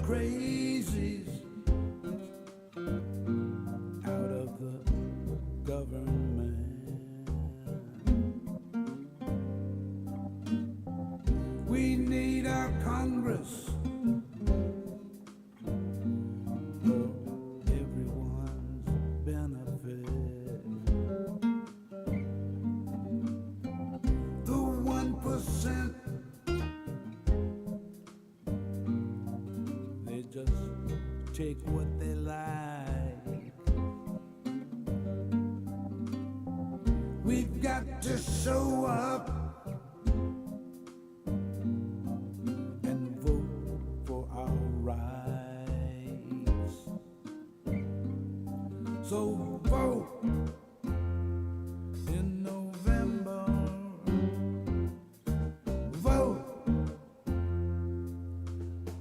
crazies out of the government. We need our Congress for everyone's benefit. The 1%, they just take what they like. We've got to show up and vote for our rights. So vote in November. Vote,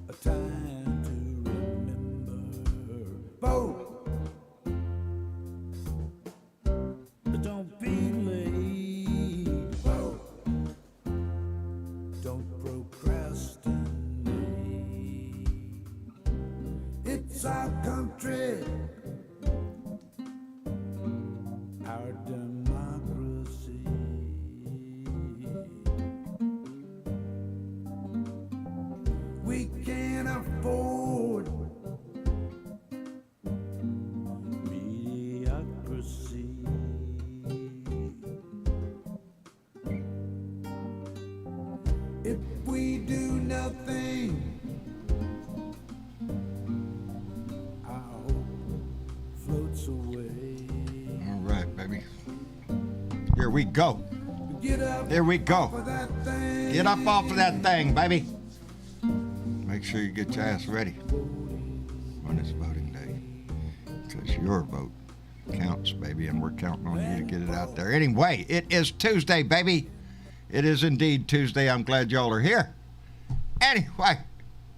a time to remember. Vote, but don't be late. Vote, don't procrastinate. It's our country, our democracy. We can't afford mediocrity. If we do nothing, our hope floats away. All right, baby. Here we go. Get up Here we go. for that thing. Get up off of that thing, baby. Make sure you get your ass ready when it's voting day. Because your vote counts, baby, and we're counting on you to get it out there. Anyway, it is Tuesday, baby. It is indeed Tuesday. I'm glad y'all are here. Anyway,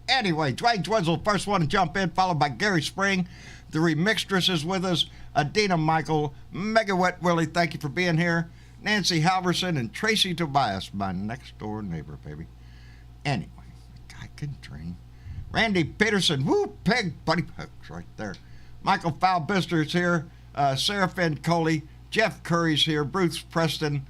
Dwayne Twizzle, first one to jump in, followed by Gary Spring. The remixtress is with us. Adina Michael, Mega Wet Willie, thank you for being here. Nancy Halverson and Tracy Tobias, my next door neighbor, baby. Anyway, I can dream. Randy Peterson, woo, pig, buddy pokes right there. Michael Falbister is here. Seraphin Coley, Jeff Curry's here. Bruce Preston,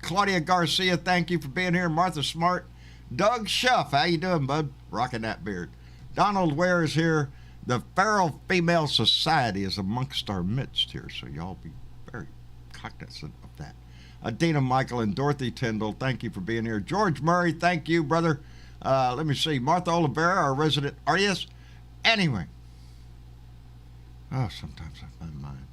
Claudia Garcia, thank you for being here. Martha Smart, Doug Schuff, how you doing, bud? Rocking that beard. Donald Ware is here. The Feral Female Society is amongst our midst here, so y'all be very cognizant of that. Adina Michael and Dorothy Tyndall, thank you for being here. George Murray, thank you, brother. Let me see. Martha Oliveira, our resident artist. Anyway. Oh, sometimes I find mine.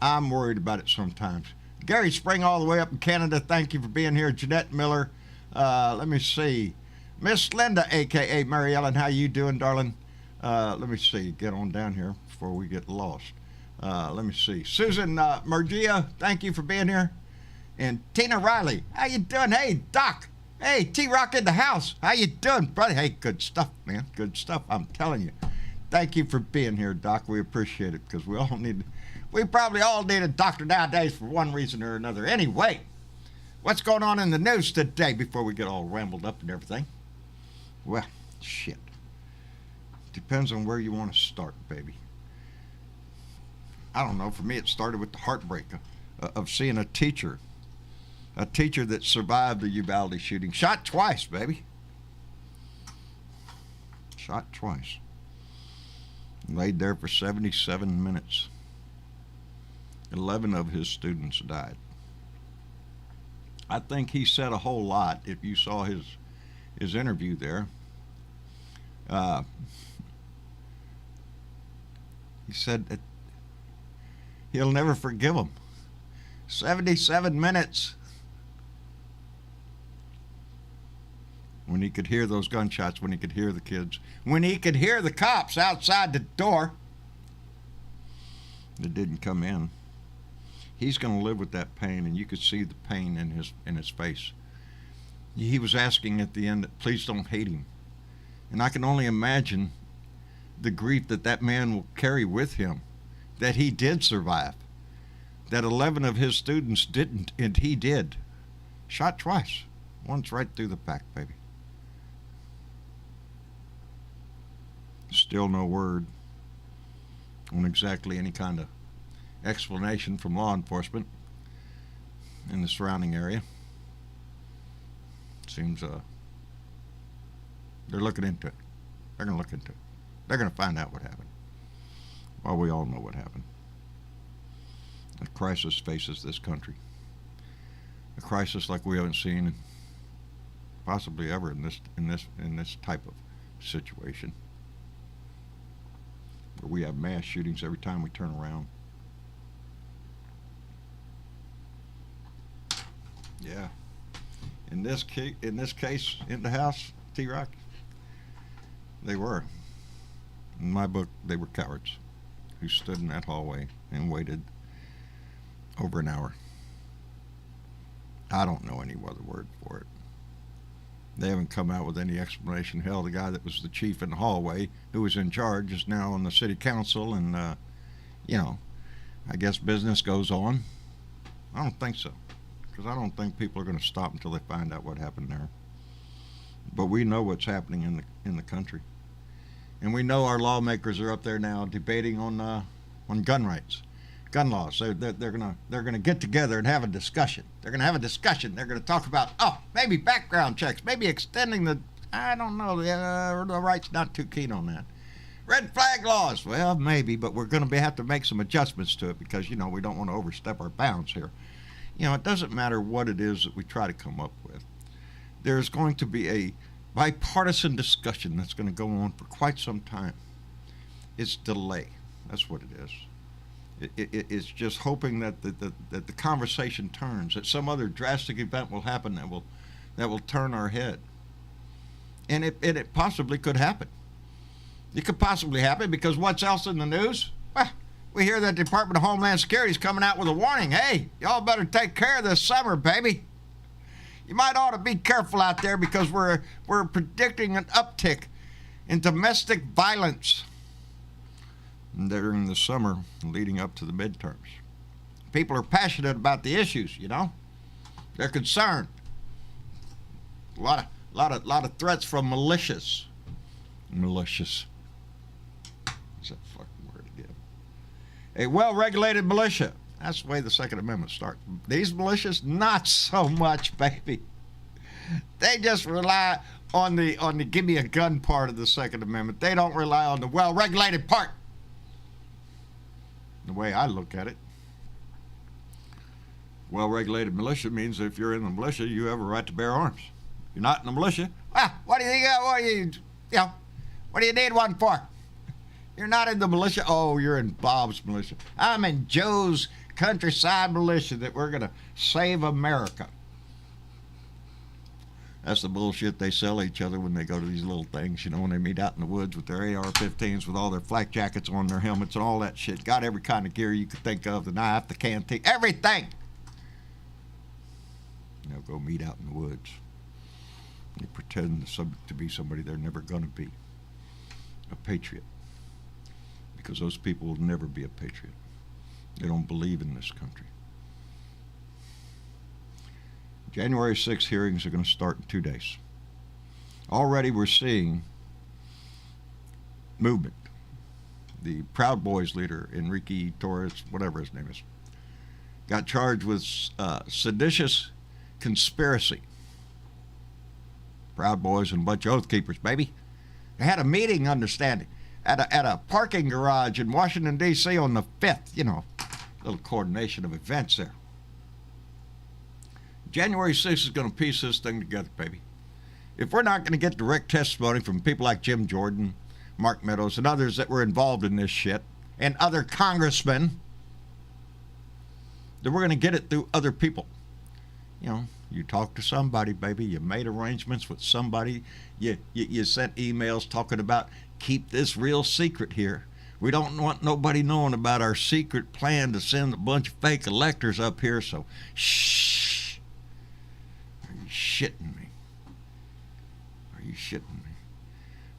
I'm worried about it sometimes. Gary Spring all the way up in Canada, thank you for being here. Jeanette Miller. Let me see. Miss Linda, a.k.a. Mary Ellen, how you doing, darling? Let me see. Get on down here before we get lost. Let me see. Susan Murgia, thank you for being here. And Tina Riley, how you doing? Hey, Doc. Hey, T-Rock in the house. How you doing, brother? Hey, good stuff, man. Good stuff, I'm telling you. Thank you for being here, Doc. We appreciate it because we probably all need a doctor nowadays for one reason or another. Anyway, what's going on in the news today before we get all rambled up and everything? Well, shit. Depends on where you want to start, baby. I don't know. For me, it started with the heartbreak of seeing a teacher that survived the Uvalde shooting. Shot twice, baby. Shot twice. Laid there for 77 minutes. 11 of his students died. I think he said a whole lot if you saw his interview there. He said that he'll never forgive him. 77 minutes. When he could hear those gunshots, when he could hear the kids, when he could hear the cops outside the door that didn't come in. He's going to live with that pain, and you could see the pain in his face. He was asking at the end, please don't hate him. And I can only imagine the grief that man will carry with him, that he did survive, that 11 of his students didn't, and he did. Shot twice. Once right through the back, baby. Still no word on exactly any kind of explanation from law enforcement in the surrounding area. Seems they're looking into it. They're going to look into it. They're going to find out what happened. Well, we all know what happened. A crisis faces this country. A crisis like we haven't seen possibly ever in this type of situation, where we have mass shootings every time we turn around. Yeah. In this case, in the house, T-Rock, they were. In my book, they were cowards who stood in that hallway and waited over an hour. I don't know any other word for it. They haven't come out with any explanation. Hell, the guy that was the chief in the hallway, who was in charge, is now on the city council, and, I guess business goes on. I don't think so, because I don't think people are going to stop until they find out what happened there. But we know what's happening in the country. And we know our lawmakers are up there now debating on gun rights, gun laws. They're gonna get together and have a discussion. They're gonna have a discussion. They're gonna talk about maybe background checks, maybe extending the the right's not too keen on that. Red flag laws, well maybe, but we're gonna have to make some adjustments to it because we don't want to overstep our bounds here. It doesn't matter what it is that we try to come up with. There's going to be a bipartisan discussion that's going to go on for quite some time. It's delay. That's what it is. It's just hoping that the conversation turns, that some other drastic event will happen that will turn our head. And it possibly could happen. It could possibly happen because what's else in the news? Well, we hear that the Department of Homeland Security is coming out with a warning. Hey, y'all better take care of this summer, baby. You might ought to be careful out there because we're predicting an uptick in domestic violence during the summer leading up to the midterms. People are passionate about the issues, They're concerned. A lot of threats from militias. Malicious. What's that fucking word again? A well-regulated militia. That's the way the Second Amendment starts. These militias, not so much, baby. They just rely on the give me a gun part of the Second Amendment. They don't rely on the well-regulated part. The way I look at it, well-regulated militia means if you're in the militia, you have a right to bear arms. If you're not in the militia, what do you think? What do you need one for? You're not in the militia. Oh, you're in Bob's militia. I'm in Joe's countryside militia that we're going to save America. That's the bullshit they sell each other when they go to these little things, when they meet out in the woods with their AR-15s with all their flak jackets on, their helmets and all that shit. Got every kind of gear you could think of, the knife, the canteen, everything. They'll go meet out in the woods. They pretend to be somebody they're never going to be. A patriot. Because those people will never be a patriot. They don't believe in this country. January 6th hearings are going to start in 2 days. Already we're seeing movement. The Proud Boys leader, Enrique Torres, whatever his name is, got charged with seditious conspiracy. Proud Boys and a bunch of Oath Keepers, baby. They had a meeting, understanding, at a parking garage in Washington, D.C. on the 5th. Little coordination of events there. January 6th is going to piece this thing together, baby. If we're not going to get direct testimony from people like Jim Jordan, Mark Meadows, and others that were involved in this shit, and other congressmen, then we're going to get it through other people. You talked to somebody, baby. You made arrangements with somebody. You sent emails talking about keep this real secret here. We don't want nobody knowing about our secret plan to send a bunch of fake electors up here, so shh. Are you shitting me? Are you shitting me?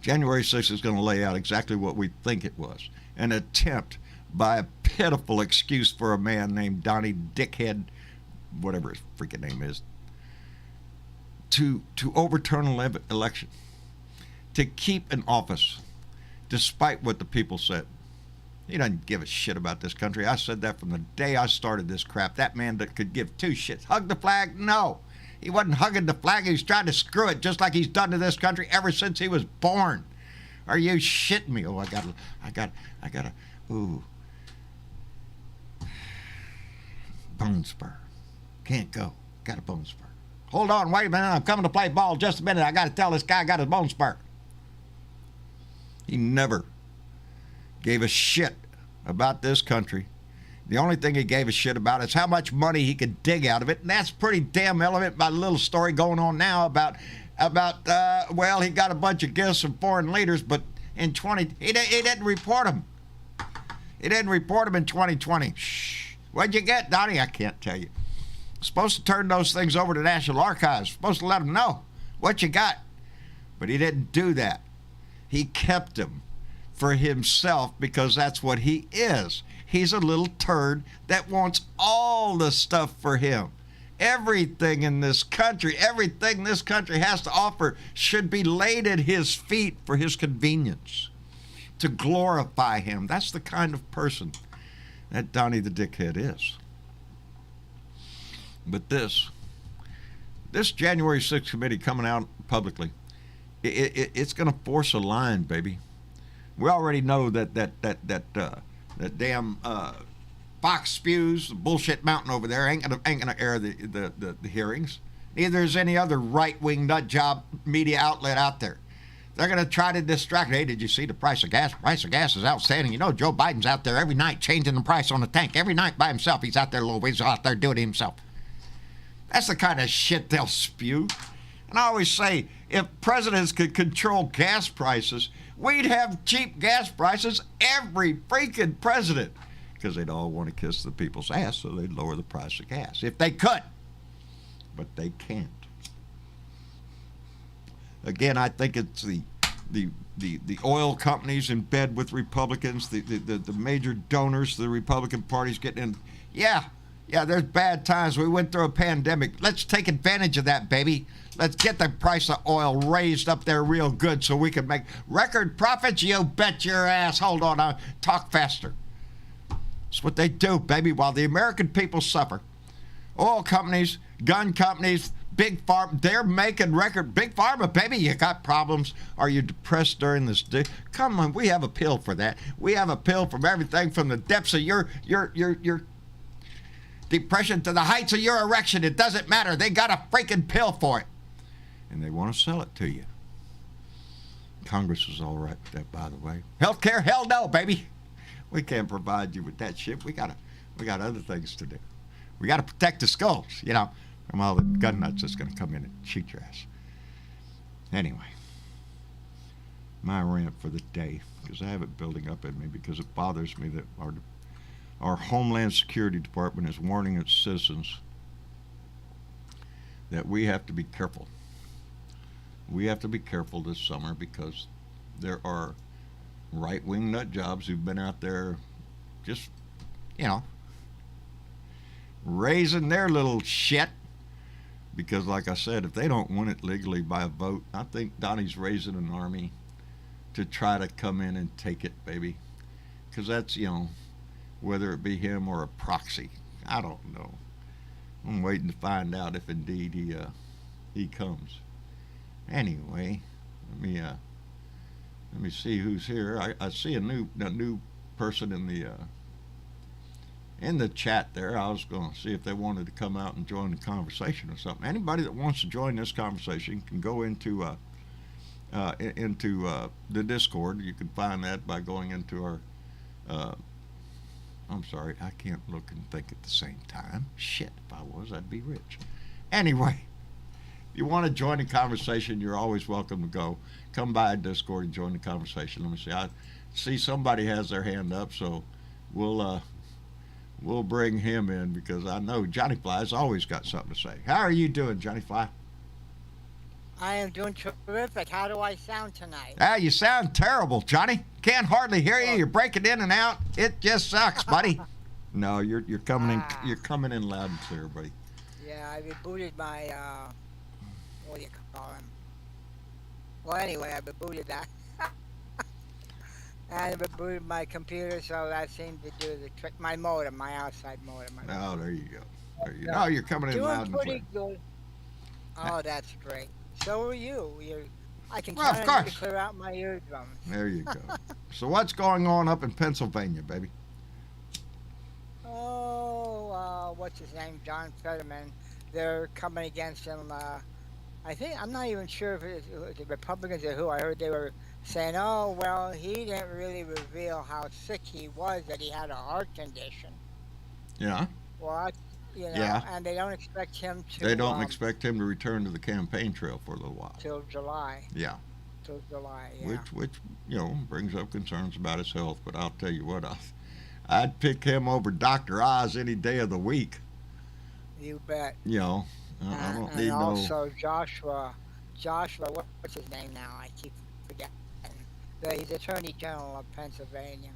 January 6th is going to lay out exactly what we think it was. An attempt by a pitiful excuse for a man named Donnie Dickhead, whatever his freaking name is, to overturn an election, to keep an office, despite what the people said. He doesn't give a shit about this country. I said that from the day I started this crap. That man that could give two shits. Hug the flag? No. He wasn't hugging the flag. He was trying to screw it just like he's done to this country ever since he was born. Are you shitting me? Oh, I gotta, ooh. Bone spur. Can't go. Got a bone spur. Hold on, wait a minute. I'm coming to play ball. Just a minute. I got to tell this guy I got his bone spur. He never gave a shit about this country. The only thing he gave a shit about is how much money he could dig out of it. And that's pretty damn evident by the little story going on now about well, he got a bunch of gifts from foreign leaders, but in he didn't report them. He didn't report them in 2020. Shh. What'd you get, Donnie? I can't tell you. Supposed to turn those things over to National Archives. Supposed to let them know what you got. But he didn't do that. He kept them for himself because that's what he is. He's a little turd that wants all the stuff for him. Everything in this country, everything this country has to offer should be laid at his feet for his convenience, to glorify him. That's the kind of person that Donnie the Dickhead is. But this January 6th committee coming out publicly, it's going to force a line, baby. We already know that damn Fox spews, the bullshit mountain over there, ain't gonna air the hearings. Neither is any other right-wing nut job media outlet out there. They're going to try to distract. Hey, did you see the price of gas? Price of gas is outstanding. You know, Joe Biden's out there every night changing the price on the tank. Every night by himself. He's out there, he's out there doing it himself. That's the kind of shit they'll spew. And I always say, if presidents could control gas prices, we'd have cheap gas prices every freaking president. Because they'd all want to kiss the people's ass, so they'd lower the price of gas. If they could. But they can't. Again, I think it's the oil companies in bed with Republicans, the major donors, the Republican Party's getting in. Yeah, there's bad times. We went through a pandemic. Let's take advantage of that, baby. Let's get the price of oil raised up there real good so we can make record profits. You bet your ass. Hold on, I'll talk faster. That's what they do, baby, while the American people suffer. Oil companies, gun companies, big farm, they're making record. Big pharma, baby, you got problems. Are you depressed during this day? Come on, we have a pill for that. We have a pill from everything from the depths of your depression to the heights of your erection. It doesn't matter. They got a freaking pill for it. And they want to sell it to you. Congress is all right with that, by the way. Healthcare, hell no, baby. We can't provide you with that shit. We got other things to do. We got to protect the skulls, from all the gun nuts that's going to come in and shoot your ass. Anyway, my rant for the day, because I have it building up in me, because it bothers me that our Homeland Security Department is warning its citizens that we have to be careful. We have to be careful this summer because there are right-wing nut jobs who've been out there just, raising their little shit. Because, like I said, if they don't win it legally by a vote, I think Donnie's raising an army to try to come in and take it, baby. Because that's, whether it be him or a proxy. I don't know. I'm waiting to find out if indeed he comes. Anyway, let me see who's here. I see a new person in the chat there. I was going to see if they wanted to come out and join the conversation or something. Anybody that wants to join this conversation can go into the Discord. You can find that by going into our. I'm sorry, I can't look and think at the same time. Shit, if I was, I'd be rich. Anyway. If you want to join the conversation, you're always welcome to go. Come by Discord and join the conversation. Let me see. I see somebody has their hand up, so we'll bring him in because I know Johnny Fly's always got something to say. How are you doing, Johnny Fly? I am doing terrific. How do I sound tonight? You sound terrible, Johnny. Can't hardly hear you. You're breaking in and out. It just sucks, buddy. No, you're coming in. You're coming in loud and clear, buddy. Yeah, I rebooted my what do you call him? Well, anyway, I rebooted that. And it rebooted my computer, so that seemed to do the trick. My modem, my outside modem. Oh, there you go. There you go. So, No, you're coming in doing loud and clear. pretty good. Oh, that's great. So are you. I can Well, count of on you to course. clear out my eardrums. There you go. So what's going on up in Pennsylvania, baby? Oh, what's his name? John Fetterman. They're coming against him. I think I'm not even sure if it's the Republicans or who. I heard they were saying, "Oh, well, he didn't really reveal how sick he was, that he had a heart condition." Yeah. Well, Yeah. and they don't expect him They to don't expect him to return to the campaign trail for a little while. till July. Yeah. Till July, yeah. Which brings up concerns about his health. But I'll tell you what, I'd pick him over Dr. Oz any day of the week. You bet. You know, I don't And need no. also Joshua, what's his name now? I keep forgetting. He's Attorney General of Pennsylvania.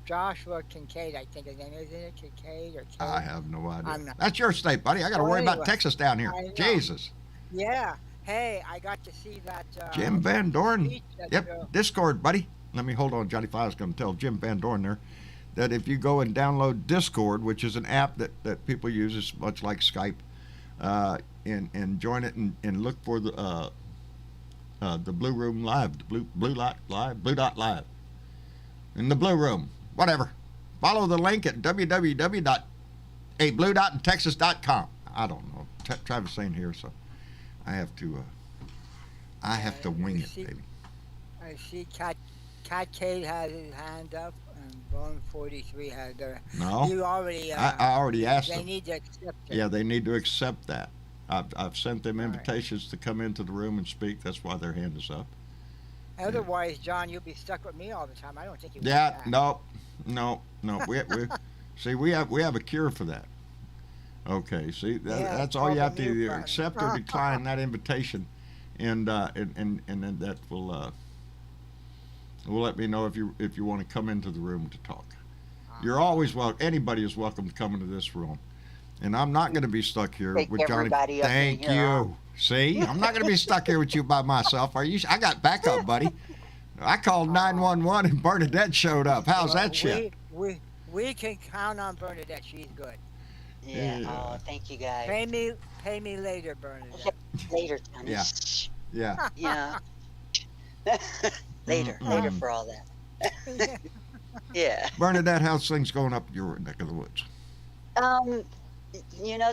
Joshua Kincaid, I think his name is. Isn't it Kincaid or Cade? I have no idea. I'm not. That's your state, buddy. I got to Well, worry about anyway, Texas down here. I know. Jesus. Yeah. Hey, I got to see that Jim Van Dorn. speech that Yep. Discord, buddy. Let me hold on. Johnny Five's going to tell Jim Van Dorn there that if you go and download Discord, which is an app that people use, it's much like Skype, and join it and look for the Blue Room Live, the Blue Dot Live, in the Blue Room, whatever. Follow the link at www.abluedotintexas.com. I don't know. Travis ain't here, so I have to wing it, baby. I see Cat Cade has his hand up, and Bone 43 has their. No, You already. I already asked They them. need to accept it. Yeah, they need to accept that. I've sent them All right. invitations to come into the room and speak. That's why their hand is up. Otherwise, John, you'll be stuck with me all the time. I don't think you want Yeah, that. no. We have a cure for that. Okay, see Yeah, that's all you have the to mute either button. accept or decline that invitation, and then that will let me know if you want to come into the room to talk. You're always welcome. Anybody is welcome to come into this room, and I'm not going to be stuck here Take with Johnny. everybody up in Thank here, you. huh? See, I'm not going to be stuck here with you by myself. Are you? I got backup, buddy. I called 911 and Bernadette showed up. How's Well, that shit? we can count on Bernadette. She's good. Yeah. Yeah. Oh, thank you guys. Pay me later, Bernadette. Later, Tony. Yeah. Yeah. Yeah. Later Mm-mm. for all that. Yeah. Bernadette, how's things going up your neck of the woods? Um,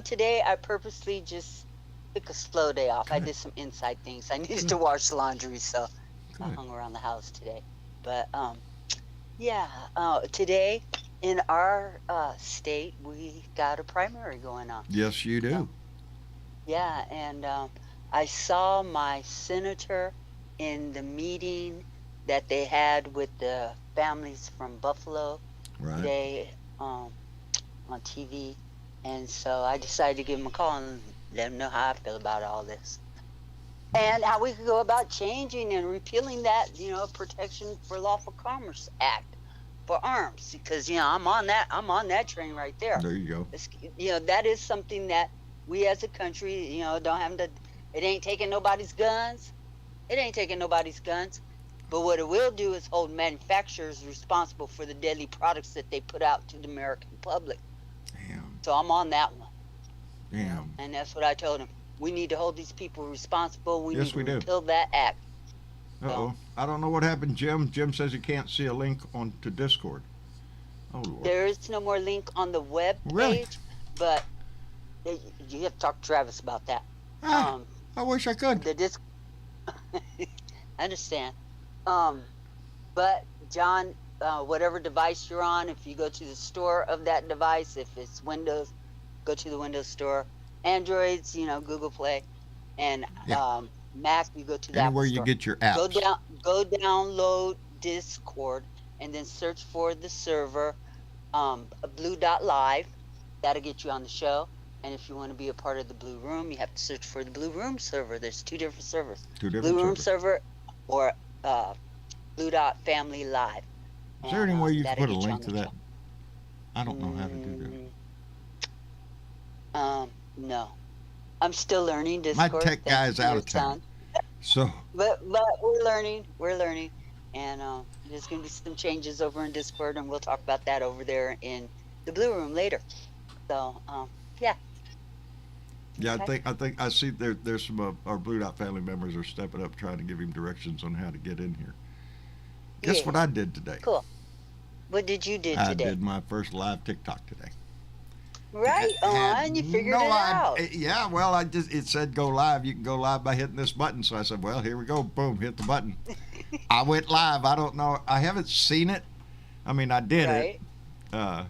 today I purposely just took a slow day off. I did some inside things. I needed to wash laundry, so I Good. hung around the house today. But yeah. Today in our state we got a primary going on. Yes, you do. Yeah, and I saw my senator in the meeting that they had with the families from Buffalo Right. today on TV. And so I decided to give him a call and let him know how I feel about all this. And how we could go about changing and repealing that, Protection for Lawful Commerce Act for arms. Because, I'm on that train right there. There you go. It's, that is something that we as a country, don't have to. It ain't taking nobody's guns. It ain't taking nobody's guns. But what it will do is hold manufacturers responsible for the deadly products that they put out to the American public. Damn. So I'm on that one. Damn. And that's what I told him. We need to hold these people responsible. We Yes, need we to do. repeal that act. Uh-oh. I don't know what happened, Jim. Jim says he can't see a link onto Discord. Oh, Lord. There is no more link on the web page, Really? but you have to talk to Travis about that. Ah, I wish I could. The disc. I understand. But John, whatever device you're on, if you go to the store of that device, if it's Windows, go to the Windows store. Androids, Google Play, and Yeah. Mac, you go to the Anywhere Apple you Store. get your apps. Go download Discord, and then search for the server, Blue Dot Live. That'll get you on the show. And if you want to be a part of the Blue Room, you have to search for the Blue Room server. There's two different servers. Two different Blue Room servers. server or Blue Dot Family Live. Is there any way you can that'll put a get you link on to the that? I don't know how to do that. No. I'm still learning My Discord. tech guy is thanks to out your of town. son. So, But we're learning. and there's going to be some changes over in Discord, and we'll talk about that over there in the Blue Room later. So, yeah. Yeah, Okay. I think I see there's some of our Blue Dot family members are stepping up trying to give him directions on how to get in here. Guess Yeah. what I did today? Cool. What did you do I today? did my first live TikTok today. Right Had on. You figured no it out. Yeah, well, it said go live. You can go live by hitting this button. So I said, well, here we go. Boom, hit the button. I went live. I don't know. I haven't seen it. I mean, I did it. Right.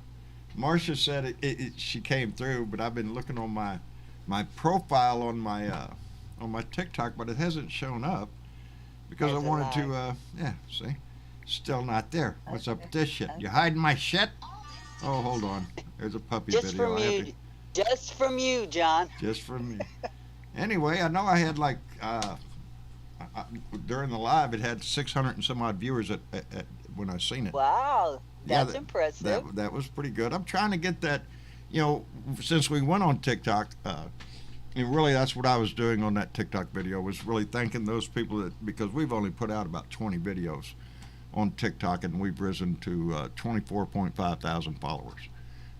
Marcia said she came through, but I've been looking on my profile on my TikTok, but it hasn't shown up because As I a wanted live. to. Yeah, see, still not there. What's up Okay. with this shit? You Okay. hiding my shit? Oh, hold on. There's a puppy Just video. from I have you. to, Just from you, John. just from me. Anyway, I know I had like during the live, it had 600 and some odd viewers at when I seen it. Wow. Yeah, That's impressive. That was pretty good. I'm trying to get that, since we went on TikTok, and really that's what I was doing on that TikTok video was really thanking those people because we've only put out about 20 videos on TikTok and we've risen to 24.5 thousand followers.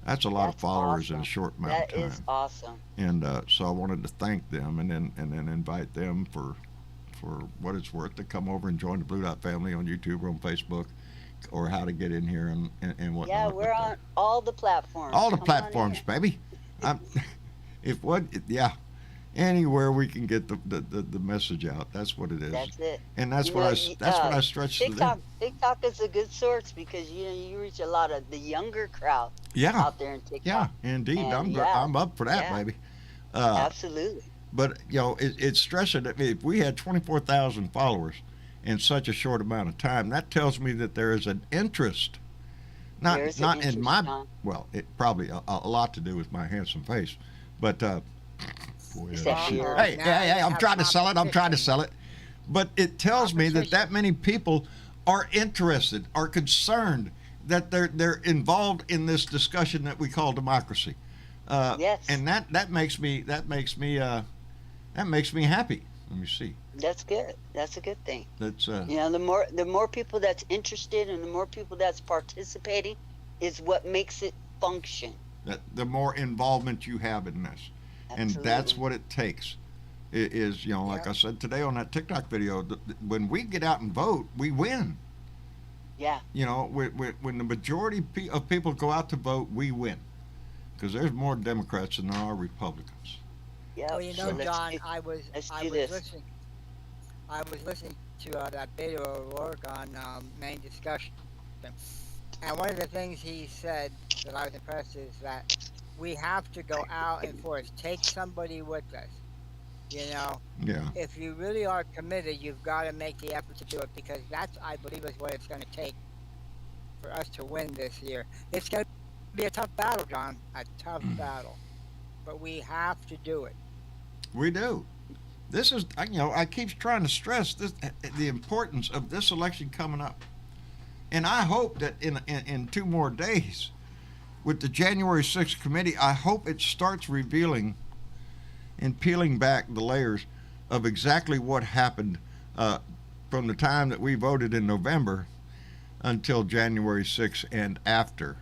That's a lot of That's followers in a awesome. short amount That of time. is awesome. And so I wanted to thank them and then invite them for what it's worth to come over and join the Blue Dot family on YouTube or on Facebook or how to get in here and whatnot. Yeah, we're But, on all the platforms. all the Come on platforms, in. baby. I'm, if what, yeah, anywhere we can get the message out. That's what it is, That's it. and that's You what know, that's what I stretch to them. TikTok is a good source because you reach a lot of the younger crowd Yeah, out there in TikTok. yeah, indeed. And I'm up for that, yeah. baby. Absolutely. But it's stressing that if we had 24,000 followers in such a short amount of time, that tells me that there is an interest. There's an Not interest, in my John. well, it probably a lot to do with my handsome face, but boy, Is that that shit- your- hey, Now hey, hey, you I'm have trying to sell it. I'm trying to competition. sell it, but it tells me that Competition. many people are interested, are concerned that they're involved in this discussion that we call democracy. Yes. And that makes me happy. Let me see. That's good. That's a good thing. That's You know, the more people that's interested and the more people that's participating is what makes it function. that the more involvement you have in this, and that's Absolutely. what it takes. It is like Yep. I said today on that TikTok video. When we get out and vote, we win. Yeah. When the majority of people go out to vote, we win, because there's more Democrats than there are Republicans. Yeah. Well, you know, So- John, let's I do was this. listening. I was listening to that video of work on main discussion, and one of the things he said that I was impressed is that we have to go out and force, take somebody with us. Yeah. If you really are committed, you've got to make the effort to do it because that's, I believe, is what it's going to take for us to win this year. It's going to be a tough battle, John, a tough battle, but we have to do it. We do. This is, I keep trying to stress the importance of this election coming up, and I hope that in 2 more days, with the January 6th committee, I hope it starts revealing and peeling back the layers of exactly what happened from the time that we voted in November until January 6th and after.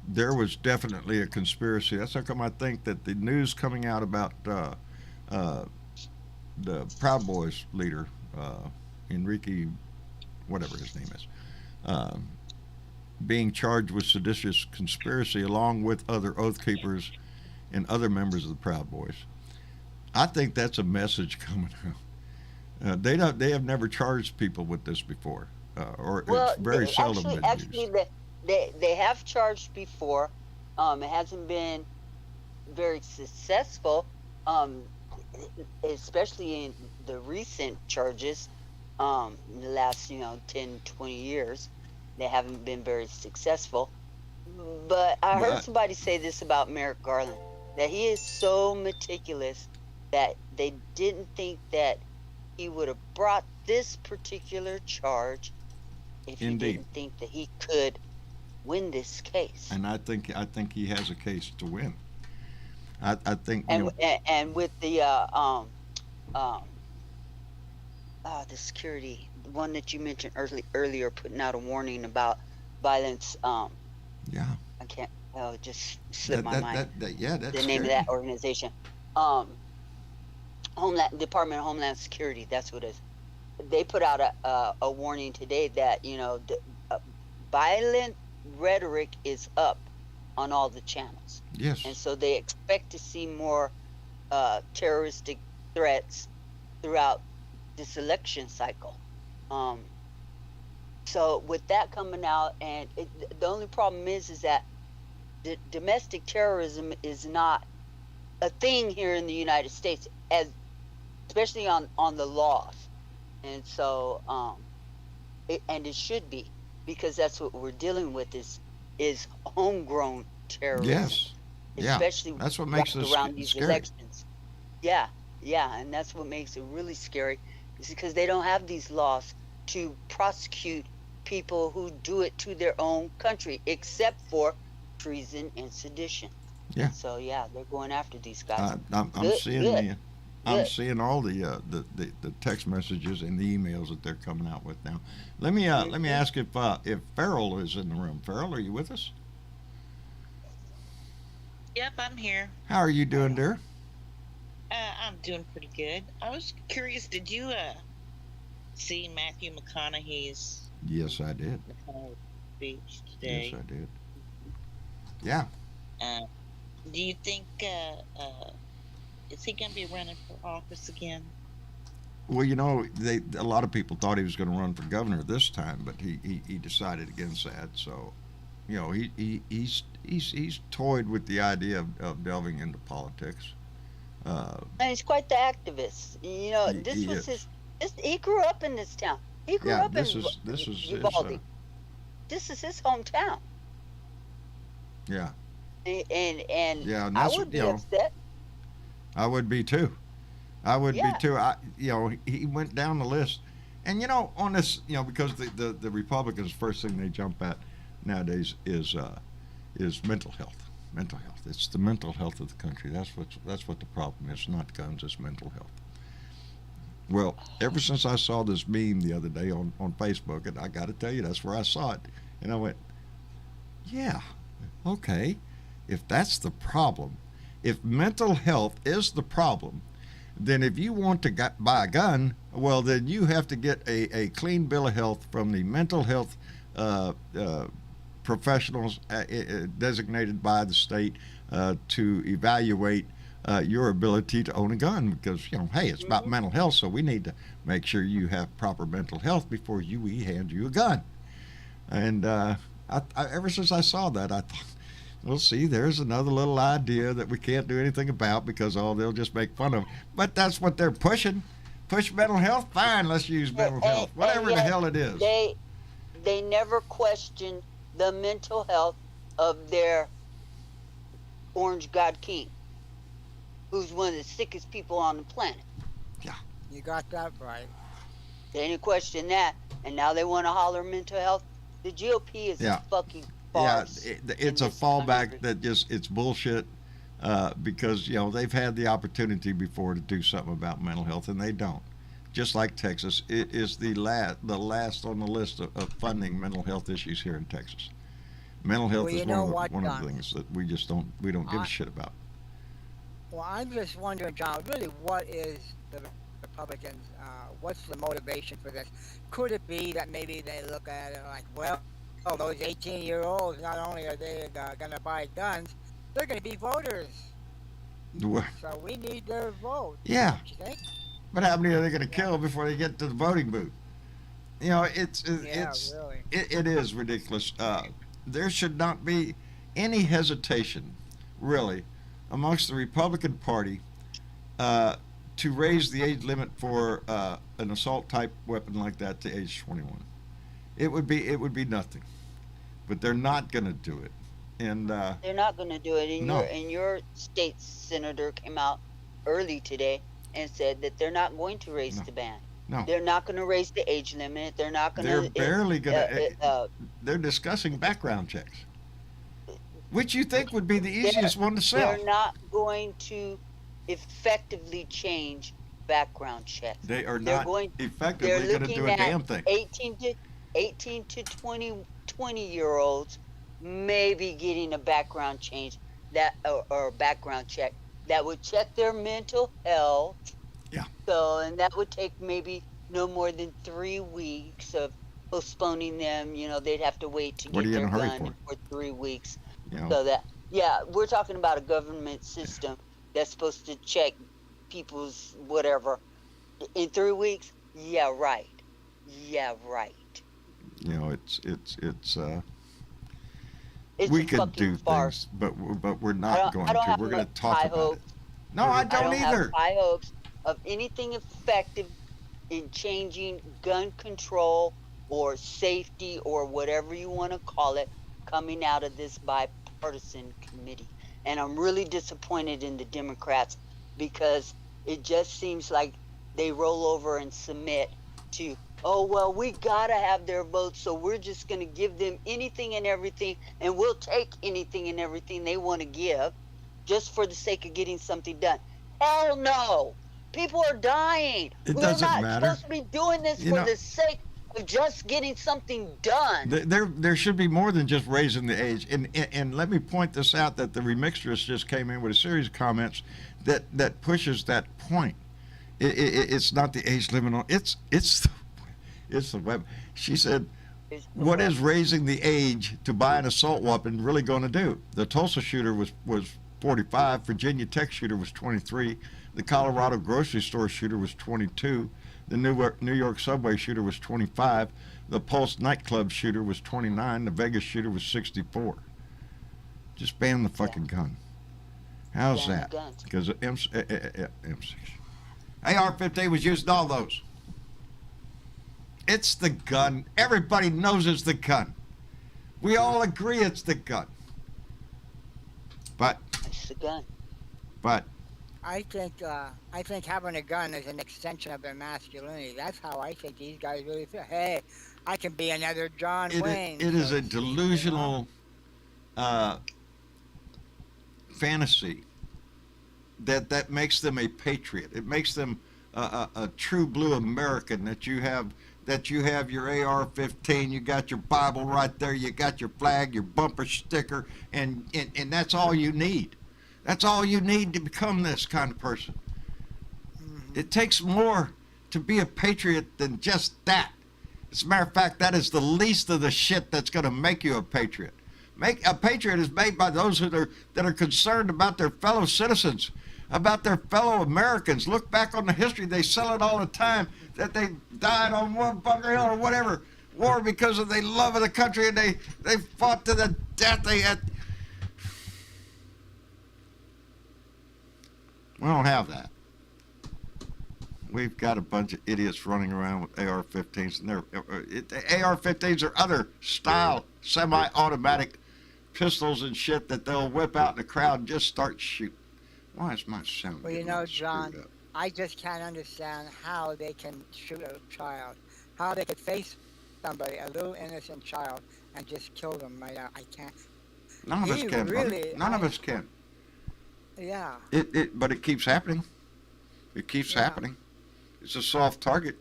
There was definitely a conspiracy. That's how come I think that the news coming out about the Proud Boys leader, Enrique, whatever his name is, being charged with seditious conspiracy along with other Oath Keepers and other members of the Proud Boys. I think that's a message coming out. They have never charged people with this before, or Well, it's very seldom been actually, used. they have charged before. It hasn't been very successful, especially in the recent charges. In the last 10, 20 years, they haven't been very successful. But I heard But- somebody say this about Merrick Garland, that he is so meticulous that they didn't think that he would have brought this particular charge if he Indeed. didn't think that he could win this case. And I think he has a case to win. I think And with the the security, one that you mentioned earlier, putting out a warning about violence. Yeah. I can't. Oh, it just slipped my mind. Yeah, that's The name of scary. that organization. Department of Homeland Security. That's what it is. They put out a warning today that violent rhetoric is up on all the channels, Yes. and so they expect to see more terroristic threats throughout this election cycle. So with that coming out, and the only problem is that the domestic terrorism is not a thing here in the United States, especially on the laws, and so and it should be, because that's what we're dealing with is homegrown terrorism. Yes. Yeah. Especially That's what makes it around these scary. elections. Yeah, and that's what makes it really scary, is because they don't have these laws to prosecute people who do it to their own country, except for treason and sedition. Yeah. So yeah, they're going after these guys. I'm Good, seeing good, I'm good. seeing all the text messages and the emails that they're coming out with now. Let me ask if Farrell is in the room. Farrell, are you with us? Yep, I'm here. How are you doing, dear? I'm doing pretty good. I was curious, did you see Matthew McConaughey's Yes, I did. speech today? Yes, I did. Yeah. Do you think is he going to be running for office again? Well, a lot of people thought he was going to run for governor this time, but he decided against that. So, he's toyed with the idea of delving into politics. And he's quite the activist. This was is. he grew up in this town. He grew Yeah, up this in is Uvalde. This is his hometown. Yeah. And Yeah, and I that's would be upset. I would be too. I would Yeah. be too. He went down the list, and on this, because the Republicans, first thing they jump at nowadays is mental health. Mental health. It's the mental health of the country. That's what the problem is. Not guns. It's mental health. Well, ever since I saw this meme the other day on Facebook, and I got to tell you, that's where I saw it, and I went, yeah, okay, if that's the problem, if mental health is the problem, then if you want to buy a gun, well, then you have to get a clean bill of health from the mental health professionals designated by the state to evaluate your ability to own a gun, because hey, it's about mental health, so we need to make sure you have proper mental health before we hand you a gun. And ever since I saw that, I thought, well, see, there's another little idea that we can't do anything about because they'll just make fun of. But that's what they're pushing. Push mental health? Fine, let's use mental health. Whatever the hell it is. They never question the mental health of their Orange God King, who's one of the sickest people on the planet. Yeah. You got that right. They didn't question that, and now they want to holler mental health. The GOP is a fucking farce. Yeah, it's a fallback that it's bullshit because they've had the opportunity before to do something about mental health, and they don't. Just like Texas, it is the last on the list of funding mental health issues here in Texas. Mental health is one of the things that we don't give a shit about. Well, I'm just wondering, John, really, what is the Republicans, what's the motivation for this? Could it be that maybe they look at it like, well, those 18-year-olds, not only are they going to buy guns, they're going to be voters. So we need their vote. Yeah. Don't you think? But how many are they going to kill before they get to the voting booth? Really. It is ridiculous. There should not be any hesitation, really, amongst the Republican Party to raise the age limit for an assault-type weapon like that to age 21. It would be nothing, but they're not going to do it, and they're not going to do it. And your state senator came out early today and said that they're not going to raise the ban. No. They're not going to raise the age limit. They're not going to. They're barely going to. They're discussing background checks, which you think would be the easiest one to sell. They're not going to effectively change background checks. They are They're not going. effectively They're going to looking do a at damn thing. 18 to 20-year-olds maybe getting a background change or a background check that would check their mental health. Yeah. So, and that would take maybe no more than 3 weeks of postponing them. They'd have to wait to What are get you in their a hurry gun for? for 3 weeks. You know, So that, yeah, we're talking about a government system that's supposed to check people's whatever in 3 weeks. Yeah, right. Yeah, right. it's It's we a could fucking do farce. things, but we're not going I don't to. have We're going much to talk high about hopes. it. No, I I don't don't have either. high hopes of anything effective in changing gun control or safety or whatever you want to call it coming out of this bipartisan committee. And I'm really disappointed in the Democrats because it just seems like they roll over and submit to, oh, well, we got to have their votes, so we're just going to give them anything and everything, and we'll take anything and everything they want to give just for the sake of getting something done. Hell no. People are dying. It We're doesn't not matter. supposed to be doing this You for know- the sake of just getting something done. There should be more than just raising the age. And let me point this out, that the remixtress just came in with a series of comments that pushes that point. It's not the age limit on it's the web. She said, what is raising the age to buy an assault weapon really going to do? The Tulsa shooter was 45. Virginia Tech shooter was 23. The Colorado grocery store shooter was 22. The New York subway shooter was 25. The Pulse nightclub shooter was 29. The Vegas shooter was 64. Just ban the fucking gun. How's Ban the that? guns. Because M6. AR-15 was used in all those. It's the gun. Everybody knows it's the gun. We all agree it's the gun. But It's the gun. I think having a gun is an extension of their masculinity. That's how I think these guys really feel. Hey, I can be another John Wayne. it is so a to speak, delusional fantasy that makes them a patriot. It makes them a true blue American, that you have your AR-15, you got your Bible right there, you got your flag, your bumper sticker, and that's all you need. That's all you need to become this kind of person. It takes more to be a patriot than just that. As a matter of fact, that is the least of the shit that's going to make you a patriot. A patriot is made by those that are concerned about their fellow citizens, about their fellow Americans. Look back on the history. They sell it all the time that they died on one Bunker Hill or whatever war because of their love of the country, and they fought to the death. We don't have that. We've got a bunch of idiots running around with AR-15s, and AR-15s are other style semi-automatic pistols and shit that they'll whip out in the crowd and just start shooting. Why is my sound? Well, getting all John, screwed up? I just can't understand how they can shoot a child, how they could face somebody, a little innocent child, and just kill them right out. I can't. None of us can. Really, None of us can. Yeah. But it keeps happening. It keeps happening. It's a soft target.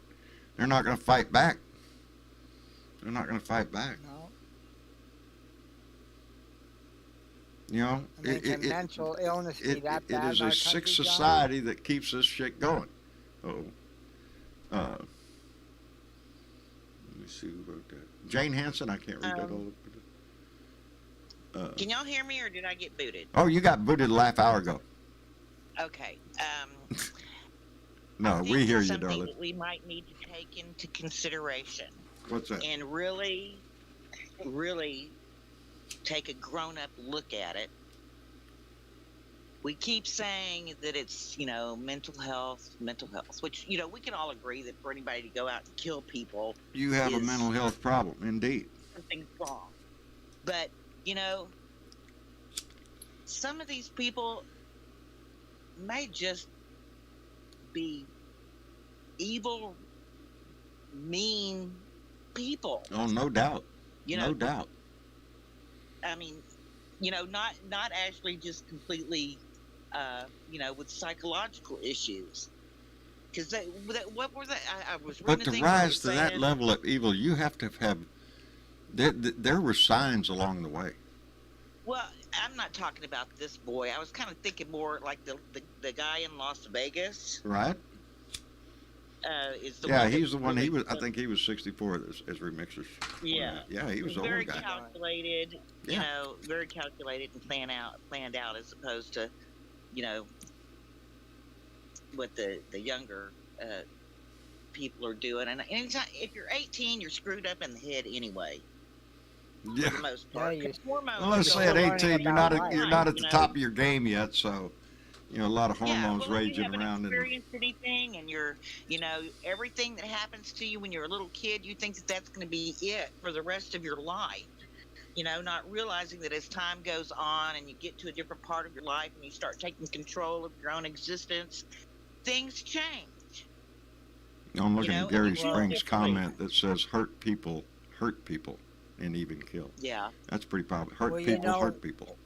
They're not going to fight back. They're not going to fight back. No. You know, I mean, can mental illness be that bad? It is in our a sick country, John? society that keeps this shit going. Let me see who wrote that. Jane Hansen. I can't read that all. Can y'all hear me, or did I get booted? Oh, you got booted a half hour ago. Okay. No, I think we hear it's you, something darling. that we might need to take into consideration What's that? and really take a grown-up look at it. We keep saying that it's, mental health, which, we can all agree that for anybody to go out and kill people, You have a is- mental health problem, indeed. something's wrong. But, some of these people may just be evil, mean people. Oh, no doubt. You know, No doubt. I mean, not actually just completely, with psychological issues. Because what were they? I was But reading to a thing where it rise was to that saying, level of evil, you have to have. There were signs along the way. well, I'm not talking about this boy. I was kind of thinking more like the guy in Las Vegas. Right? Is the Yeah, one that he's the one. really, I think he was 64 as remixers. yeah. Yeah, he was an Very old guy. calculated, Yeah. very calculated and planned out as opposed to, you know, what the younger people are doing. And anytime, if you're 18, you're screwed up in the head anyway, Yeah. for the most part. Yeah, 'Cause hormones Well, let's go say at learning 18, you're about not life. you're not at you the know? top of your game yet, so a lot of Yeah, hormones well, if you raging haven't around, and experienced anything, and you're, everything that happens to you when you're a little kid, you think that that's going to be it for the rest of your life. Not realizing that as time goes on and you get to a different part of your life and you start taking control of your own existence, things change. I'm looking at and Gary you feel Spring's differently. comment that says hurt people, and even kill. Yeah. That's pretty powerful. Hurt Well, people, hurt people.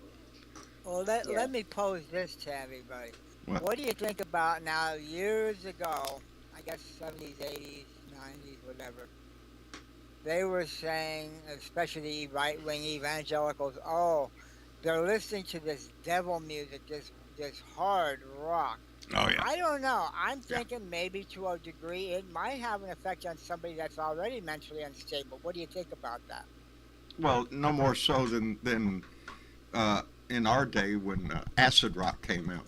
Well, Yeah. let me pose this to everybody. What? Do you think about now, years ago, I guess 70s, 80s, 90s, whatever, they were saying, especially right-wing evangelicals, oh, they're listening to this devil music, this hard rock. Oh yeah. I don't know. I'm thinking maybe to a degree it might have an effect on somebody that's already mentally unstable. What do you think about that? Well, no more so than in our day when acid rock came out.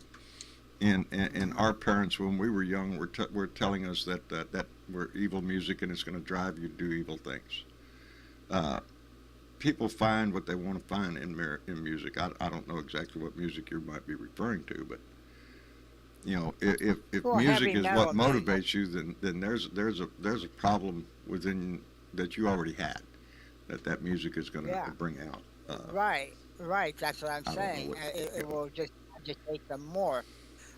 And our parents, when we were young, were telling us that we're evil music and it's going to drive you to do evil things. People find what they want to find in music. I don't know exactly what music you might be referring to, but if Well, music heavy is metal what music. motivates you, then there's a problem within that you already had that music is going to Yeah. bring out. Right. That's what I'm I don't know saying. what- It will just agitate them more.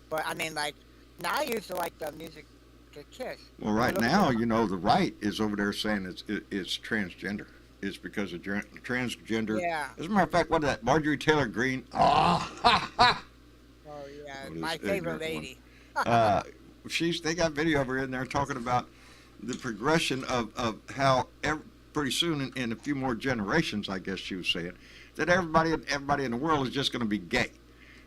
But I mean, like, now I used to like the music to Kiss. Well, right Look now, at- the right is over there saying it's transgender. It's because of transgender. Yeah. As a matter of fact, what is that? Marjorie Taylor Greene. Oh, ha, ha. Oh yeah, What my is favorite ignorant lady. They got video of her in there talking about the progression of how pretty soon in a few more generations, I guess she was saying, that everybody in the world is just going to be gay,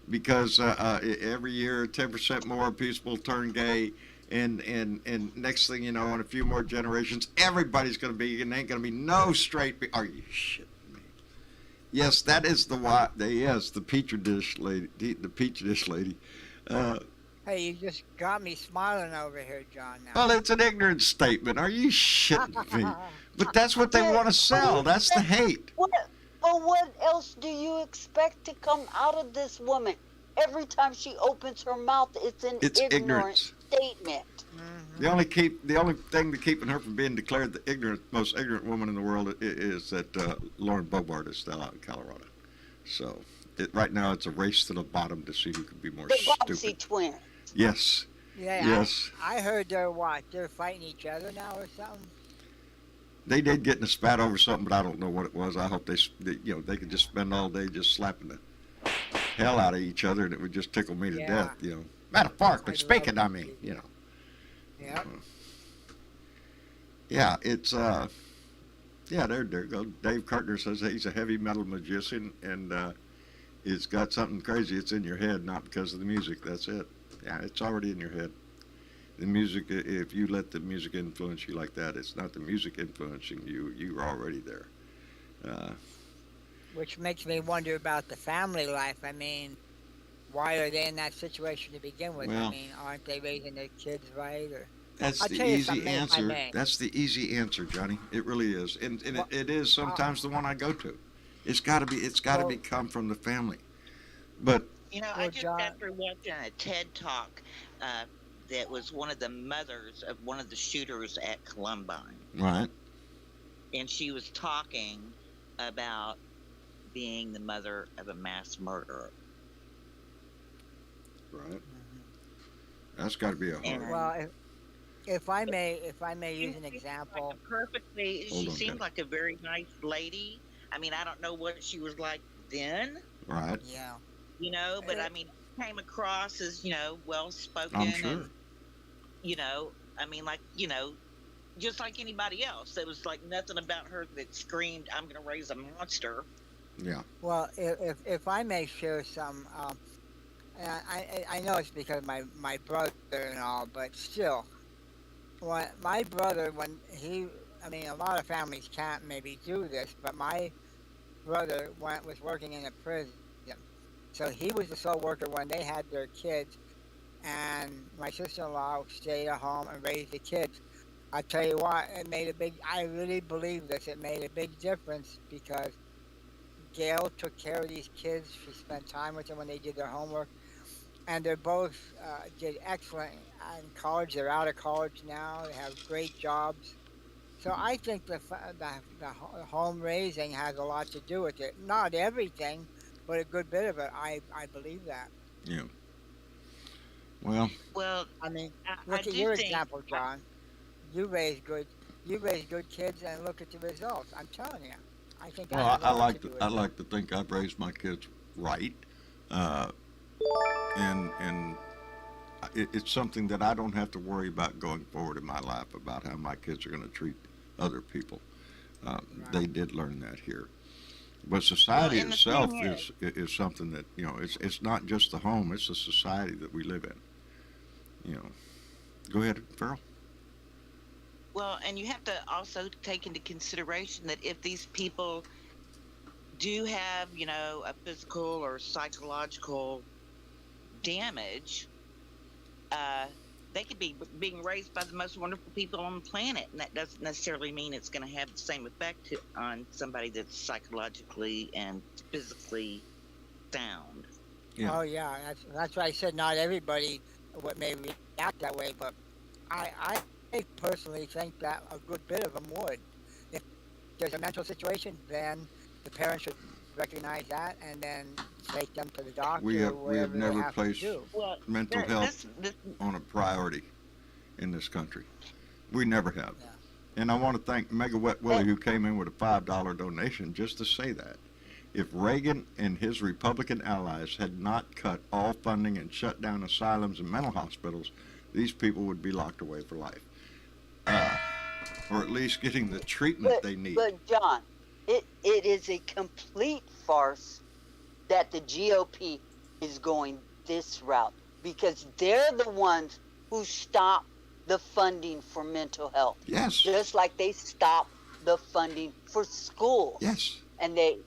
because every year 10% more people turn gay, and next thing you know, in a few more generations, everybody's going to be, and ain't going to be no straight. Are you shitting me? Yes, that is the petri dish lady. The petri dish lady. Hey, you just got me smiling over here, John. Now. Well, it's an ignorant statement. Are you shitting me? But that's what they want to sell. That's the hate. What else do you expect to come out of this woman? Every time she opens her mouth, it's an ignorant ignorance. statement. The only thing that keeping her from being declared the most ignorant woman in the world is that Lauren Boebert is still out in Colorado. So right now it's a race to the bottom to see who can be more The stupid. Bobbsey twins. Yes. Yeah. Yes. I heard they're fighting each other now or something. They did get in a spat over something, but I don't know what it was. I hope they could just spend all day just slapping the hell out of each other, and it would just tickle me to Yeah. death. Metaphorically I'd speaking, love I mean, Yep. Yeah, it's there go. Dave Carter says he's a heavy metal magician, and it's got something crazy. It's in your head, not because of the music. That's it. Yeah, it's already in your head. The music, if you let the music influence you like that, it's not the music influencing you. You're already there. Which makes me wonder about the family life. I mean, why are they in that situation to begin with? Well, I mean, aren't they raising their kids right? Or That's I'll the tell you easy something, if I answer. may. That's the easy answer, Johnny. It really is, and Well, it is sometimes the one I go to. It's got to be. It's got to well- come from the family. But I Well, just John- got through watching a TED Talk that was one of the mothers of one of the shooters at Columbine. right, And she was talking about being the mother of a mass murderer. right. That's got to be a hard. And- well, if I may use an She seemed example. Like she Hold on, seemed Ken. like a very nice lady. I mean, I don't know what she was like then, Right. Yeah. but I mean, came across as, well spoken. I'm sure. And, You know, I mean, like, just like anybody else. There was like nothing about her that screamed, "I'm going to raise a monster." Yeah. Well, if I may share some, I know it's because of my brother and all, but still, when my brother, when he, I mean, a lot of families can't maybe do this, but my brother was working in a prison, so he was the sole worker when they had their kids, and my sister-in-law stayed at home and raised the kids. I tell you what, it made a big. I really believe this. It made a big difference because Gail took care of these kids. She spent time with them when they did their homework, and they're both did excellent in college. They're out of college now. They have great jobs. So I think the home raising has a lot to do with it. Not everything, but a good bit of it. I believe that. Yeah. Well, Well, I mean, I look at do your think, example, John. You raise good, you raise good kids, and look at the results. I'm telling you, I think that well, has a I lot to like to do with I it. like to think I've raised my kids right, uh, and it's something that I don't have to worry about going forward in my life about how my kids are going to treat other people. They Right. did learn that here. But well, society and the itself thing is, is something that it's not just the home; it's the society that we live in. You know. Go ahead, Farrell. well, and you have to also take into consideration that if these people do have, a physical or psychological damage, uh, they could be being raised by the most wonderful people on the planet, and that doesn't necessarily mean it's going to have the same effect on somebody that's psychologically and physically sound. Yeah. Oh yeah, that's why I said not everybody what may react that way, but I personally think that a good bit of them would. If there's a mental situation, then the parents should recognize that and then take them to the We doctor have or we have whatever they never have to placed do. Well, mental there, health this on a priority in this country. We never have. Yeah. And I want to thank Mega Wet Willie who came in with a $5 donation just to say that. If Reagan and his Republican allies had not cut all funding and shut down asylums and mental hospitals, these people would be locked away for life. Uh, or at least getting the treatment But they need. but John, it is a complete farce that the GOP is going this route because they're the ones who stop the funding for mental health, Yes. just like they stop the funding for schools, Yes. and they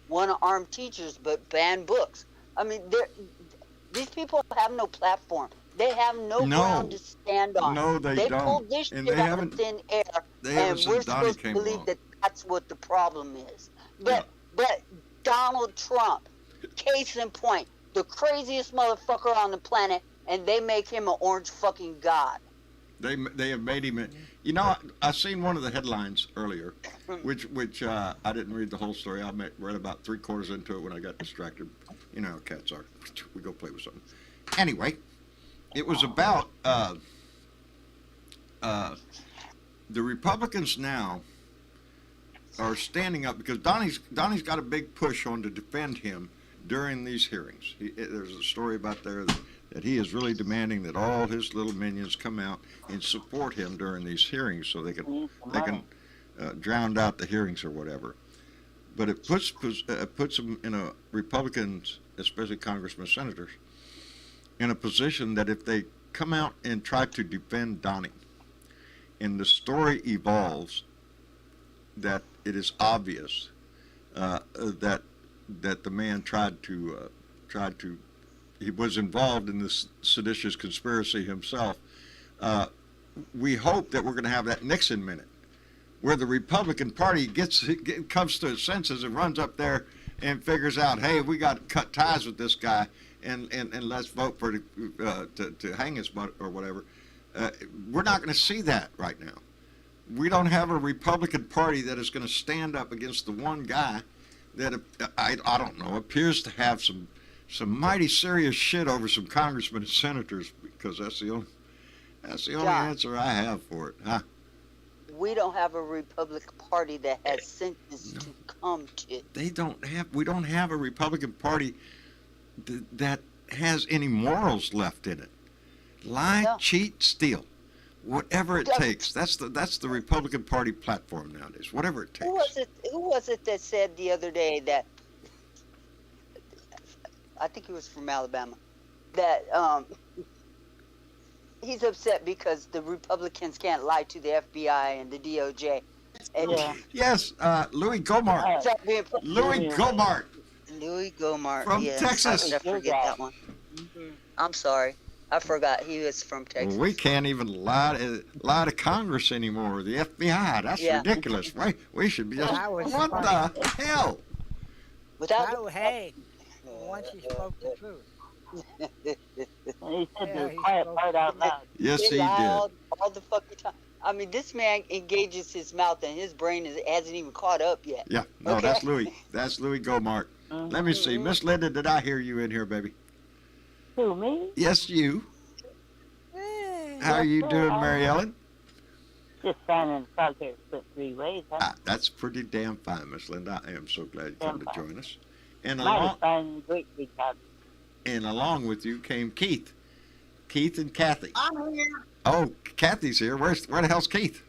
want to arm teachers but ban books. I mean, these people have no platform. They have no ground No. to stand on. No, they They don't. pulled this And shit they out of haven't thin air, they haven't and we're since Donnie supposed to came believe along. that that's what the problem is. Yeah. But Donald Trump, case in point, the craziest motherfucker on the planet, and they make him an orange fucking god. They have made him. You know, I seen one of the headlines earlier, which I didn't read the whole story. I read about 3/4 into it when I got distracted. You know how cats are. We go play with something. Anyway, it was about the Republicans now are standing up because Donnie's got a big push on to defend him during these hearings. There's a story about there that he is really demanding that all his little minions come out and support him during these hearings so they can drown out the hearings or whatever. But it puts them in a Republicans, especially congressmen, senators, in a position that if they come out and try to defend Donnie, and the story evolves that it is obvious that the man tried to he was involved in this seditious conspiracy himself. We hope that we're going to have that Nixon minute where the Republican Party comes to its senses and runs up there and figures out, hey, we got to cut ties with this guy and let's vote for to hang his butt or whatever. We're not going to see that right now. We don't have a Republican Party that is going to stand up against the one guy that I don't know appears to have some mighty serious shit over some congressmen and senators, because that's the only John, answer I have for it. Huh? we don't have a Republican Party that has senses to come to. We don't have a Republican Party that has any morals left in it. Lie, No. cheat, steal. Whatever it takes. That's the Republican Party platform nowadays. Whatever it takes. Who was it that said the other day that I think it was from Alabama that he's upset because the Republicans can't lie to the FBI and the DOJ. And Yes, Louis Gomart. is that being Louis Gomart. Louis Gomart From yes, Texas. I forget that one. I'm sorry, I forgot he was from Texas. We can't even lie to Congress anymore. The FBI. That's ridiculous. We should be just. That was What funny. the hell? Without Oh, hey, once he spoke the truth. And he said Yeah, the he quiet spoke part out loud. Yes, he they lie did. all the fucking time. I mean, this man engages his mouth and his brain hasn't even caught up yet. Yeah, no, Okay. that's Louis. That's Louis Gomart. Let me see. Miss Linda, did I hear you in here, baby? Who, me? Yes, you. How are you doing, Mary Ellen? Just finding the progress split 3 ways, huh? Ah, that's pretty damn fine, Miss Linda. I am so glad you come to Damn fine. join us. And Mighty along, finding the great big house. and along with you came Keith. Keith and Kathy. I'm here. Oh, Kathy's here. Where the hell's Keith?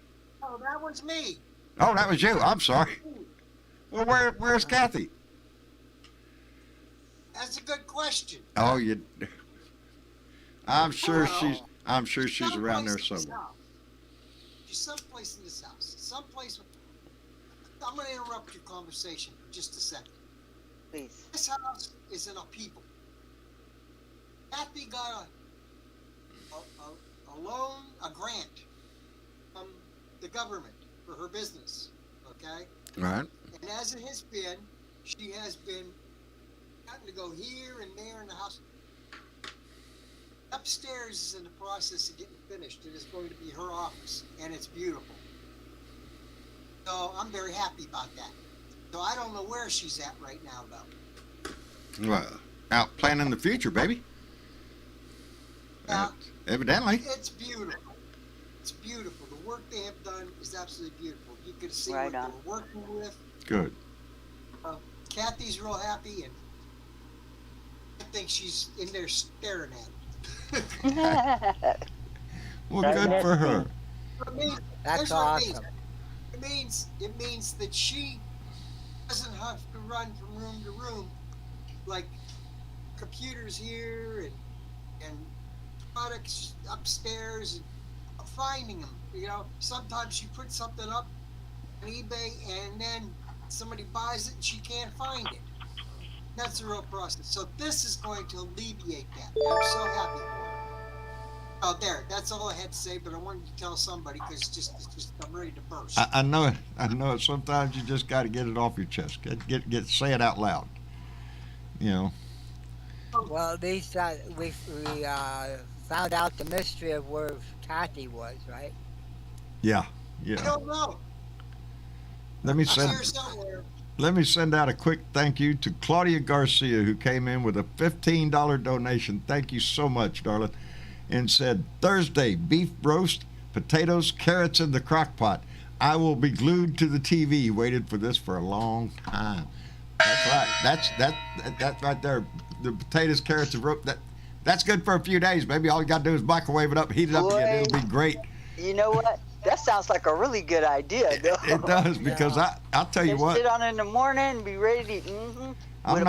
Oh, that was me. Oh, that was you. I'm sorry. Well, where's Kathy? That's a good question. Oh, you. I'm sure Oh. she's around there Someplace in this somewhere. house. She's someplace in this house. Someplace. I'm going to interrupt your conversation for just a second. Please. This house is in a people. Kathy got a loan, a grant from the government for her business. Okay? Right. And as it has been, she has been having to go here and there in the house. Upstairs is in the process of getting finished. It is going to be her office, and it's beautiful. So I'm very happy about that. So I don't know where she's at right now, though. Well, out planning the future, baby. Yeah. Evidently. It's beautiful. It's beautiful. The work they have done is absolutely beautiful. You can see Right what on. they're working with. Good. Kathy's real happy, and I think she's in there staring at it. Well, good for her. I mean, That's here's what awesome. It means that she doesn't have to run from room to room like computers here and products upstairs and finding them. You know, sometimes she puts something up on eBay and then somebody buys it and she can't find it. That's the real process. So this is going to alleviate that. I'm so happy for her. Oh, there. That's all I had to say, but I wanted to tell somebody because it's just I'm ready to burst. I know it. I know it. Sometimes you just got to get it off your chest. Get say it out loud. You know. Well, at least we found out the mystery of where Kathy was, right? Yeah. I Yeah. don't know. Let me I'm send. here somewhere. Let me send out a quick thank you to Claudia Garcia, who came in with a $15 donation. Thank you so much, darling. And said, Thursday, beef roast, potatoes, carrots in the crock pot. I will be glued to the TV. Waited for this for a long time. That's right. That's right there. The potatoes, carrots, and roast. That's good for a few days, baby. All you got to do is microwave it up, heat it up again. It'll be great. You know what? That sounds like a really good idea, though. It does, because I'll tell you Just what. sit on it in the morning and be ready to. I'm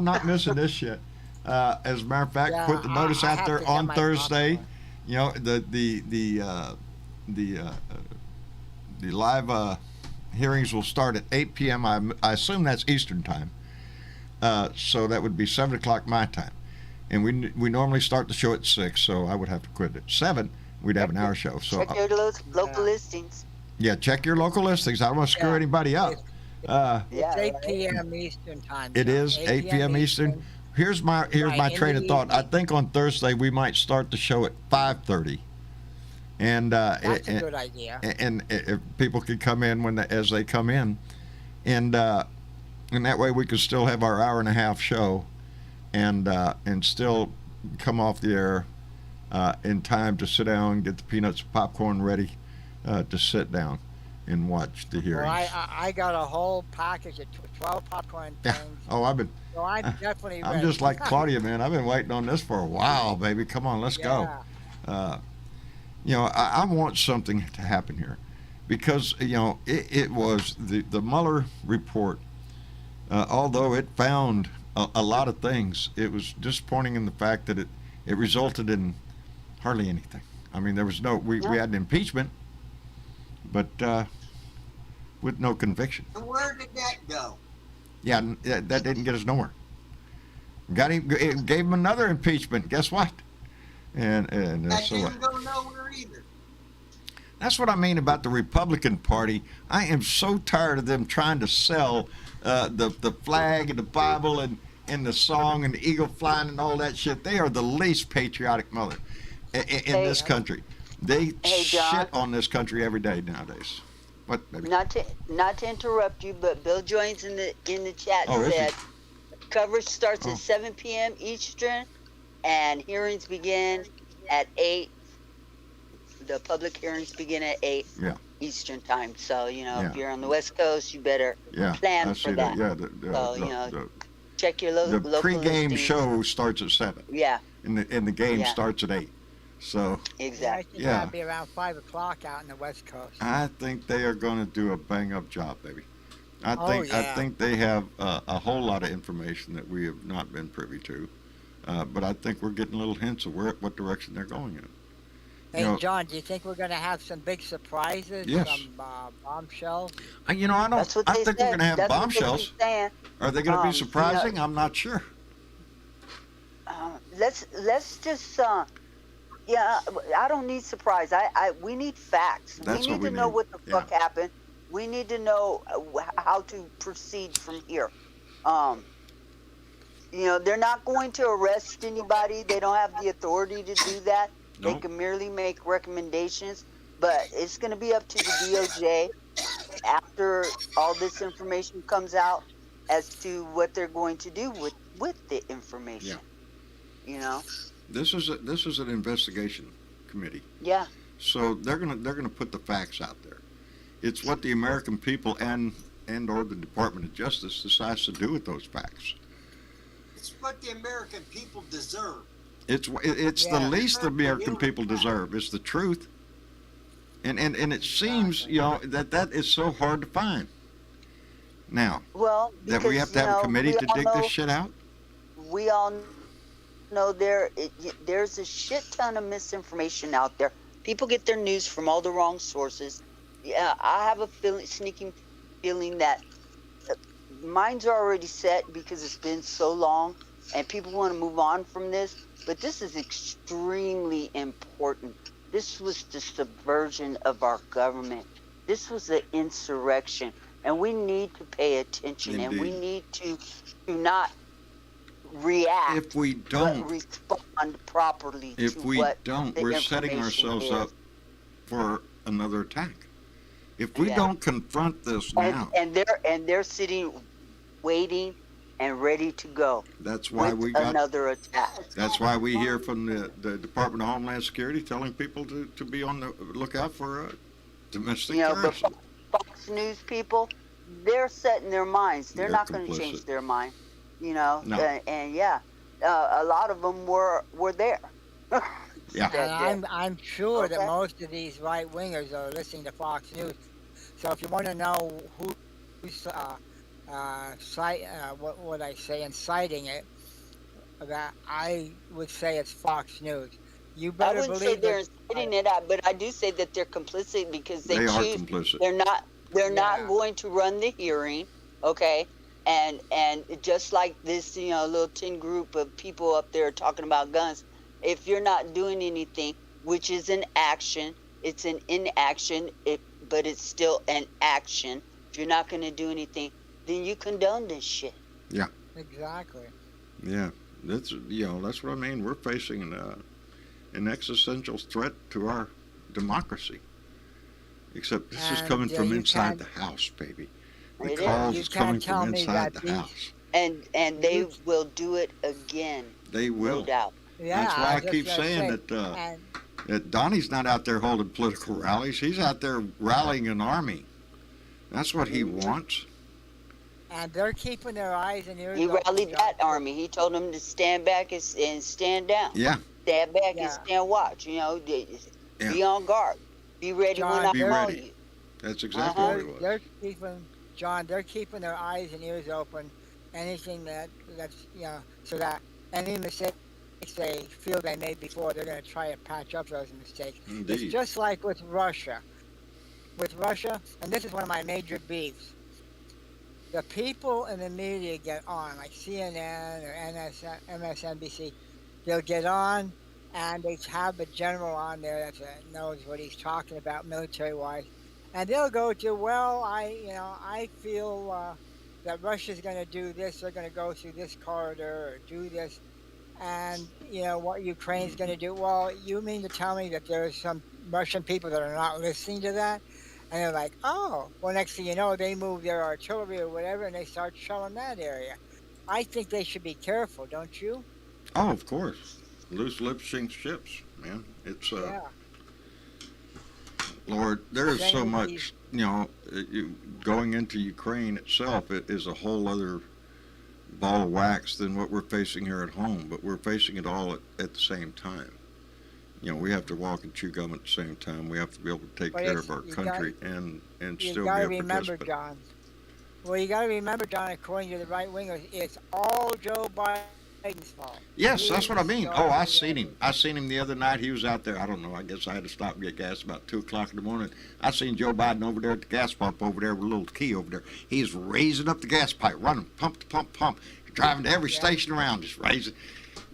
not missing this shit. As a matter of fact, Yeah, put the notice I out have there to get on my Thursday. popcorn. You know, the live hearings will start at 8 p.m. I assume that's Eastern time. So that would be 7 o'clock my time, and we normally start the show at 6. So I would have to quit at 7. We'd have an hour show. So Check your local listings. yeah, check your local listings. I don't want to screw Yeah. anybody up. It's Yeah, 8 right. p.m. Eastern time. It John. is 8 p.m. Eastern. Here's my Right, in train the of thought. I evening. think on Thursday we might start the show at 5:30, and That's a good idea. and if people could come in as they come in, and that way we could still have our hour and a half show, and still come off the air in time to sit down, get the peanuts and popcorn ready to sit down and watch the hearings. Well, I got a whole package of 12 popcorn Yeah. things, Oh, so I'm definitely ready. I'm just like Claudia, man. I've been waiting on this for a while, baby. Come on, let's go. Yeah. I want something to happen here because, it was the Mueller report, although it found a lot of things, it was disappointing in the fact that it resulted in hardly anything. I mean, there was we had an impeachment, but with no conviction. And where did that go? Yeah, that didn't get us nowhere. It gave him another impeachment. Guess what? And That so didn't go nowhere either. that's what I mean about the Republican Party. I am so tired of them trying to sell the flag and the Bible and the song and the eagle flying and all that shit. They are the least patriotic mother in this country. They John. shit on this country every day nowadays. What, baby? Not to interrupt you, but Bill Joins in the chat Oh, said coverage starts Oh. at 7 p.m. Eastern, and hearings begin at 8. The public hearings begin at 8 Yeah. Eastern time. So Yeah. if you're on the West Coast, you better Yeah, plan I for see that. that. Yeah, So, check your the local pregame listings. show starts at 7, Yeah, and the game Yeah. starts at 8. So exactly. Yeah. Gotta be around 5 o'clock out in the West Coast. I think they are going to do a bang up job, baby. I Oh, think they have a whole lot of information that we have not been privy to, but I think we're getting little hints of what direction they're going in. Hey, You know- John, do you think we're gonna have some big surprises? Yes. Some bombshells? I don't. That's what I they think said. we're going to have That's what they bombshells. keep saying. Are they going to be you know- surprising? I'm not sure. Let's just I don't need surprise. We need facts. That's we what need we to know need. what the Yeah. fuck happened. We need to know how to proceed from here. They're not going to arrest anybody. They don't have the authority to do that. They Nope. can merely make recommendations, but it's going to be up to the DOJ after all this information comes out as to what they're going to do with the information. This is an investigation committee, Yeah. so they're gonna put the facts out there. It's what the American people and or the Department of Justice decides to do with those facts. It's what the American people deserve. It's the Yeah. least the American people deserve. It's the truth, and it seems that is so hard to find. Now Well, that we have to have a committee to dig this shit out. We all know there's a shit ton of misinformation out there. People get their news from all the wrong sources. Yeah, I have a sneaking feeling that mine's already set because it's been so long, and people want to move on from this. But this is extremely important. This was the subversion of our government. This was an insurrection, and we need to pay attention, and we Indeed. need to not react. If we But don't, respond properly to what the we're setting information ourselves is. up for another attack. If we Yeah. don't confront this now, And they're sitting, waiting, and ready to go that's why with we got. another attack. That's why we hear from the Department of Homeland Security telling people to be on the lookout for domestic But terrorism. Fox News people, they're setting their minds. They're They're not going to complicit. change their mind. No. A lot of them were there. Yeah. And I'm sure that Okay. most of these right wingers are listening to Fox News. So if you want to know who's inciting it, that I would say it's Fox News. You I better wouldn't say believe they're that. inciting it out, but I do say that they're complicit because they They are choose. complicit. They're not Yeah. going to run the hearing, okay? And just like this, little 10 group of people up there talking about guns, if you're not doing anything, which is an action, it's an inaction, but it's still an action. If you're not going to do anything, then you condone this shit. Exactly. Yeah, that's what I mean. We're facing an existential threat to our democracy. Except this is And, coming from you inside can't- the house, baby. The It is. calls You is can't coming tell from me inside that the these- house. And they will do it again, They no will. doubt. Yeah. That's why I was just keep gonna saying say, that and that Donnie's not out there holding political rallies. He's out there rallying an army. That's what he wants. and they're keeping their eyes and ears He open, rallied John. that army. He told them to stand back and stand down. Yeah, stand back and Yeah. stand watch. You know, Yeah. be on guard. Be ready when John, I Be call ready. you. That's exactly what it was. they're keeping John. They're keeping their eyes and ears open. Anything that's so that any mistakes they feel they made before, they're going to try to patch up those mistakes. It's Indeed. just like with Russia. With Russia, and this is one of my major beefs. The people in the media get on, like CNN or MSNBC. They'll get on, and they have a general on there that knows what he's talking about military-wise, and they'll go to, well, I feel that Russia's going to do this. They're going to go through this corridor or do this, and what Ukraine's going to do. Well, you mean to tell me that there's some Russian people that are not listening to that? And they're like, oh, well, next thing you know, they move their artillery or whatever, and they start shelling that area. I think they should be careful, don't you? Oh, of course. Loose lips sink ships, man. It's Yeah. Lord, there is Same so with much. Going into Ukraine itself, it is a whole other ball of wax than what we're facing here at home. But we're facing it all at the same time. We have to walk and chew gum at the same time. We have to be able to take But care it's- of our you country and You still got to be a remember, participant. John. Well, you got to remember, John, according to the right wingers, it's all Joe Biden's fault. Yes, He that's what I mean. started Oh, I it. seen him. I seen him the other night. He was out there. I don't know. I guess I had to stop and get gas about 2 o'clock in the morning. I seen Joe Biden over there at the gas pump over there with a little key over there. He's raising up the gas pipe, running pump to pump, pump, driving to every Yeah. station around, just raising.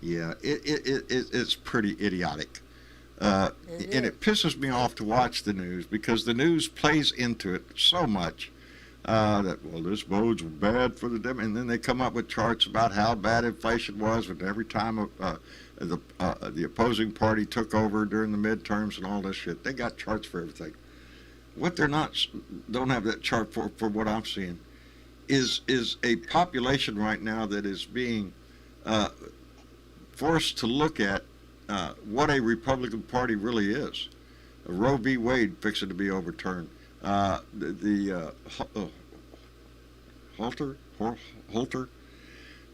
Yeah, it's pretty idiotic. And it pisses me off to watch the news because the news plays into it so much that, well, this bodes bad for the Dem, and then they come up with charts about how bad inflation was, and every time the opposing party took over during the midterms and all this shit, they got charts for everything. What they're don't have that chart for what I'm seeing is a population right now that is being forced to look at what a Republican Party really is. Roe v. Wade fixing to be overturned. Halter,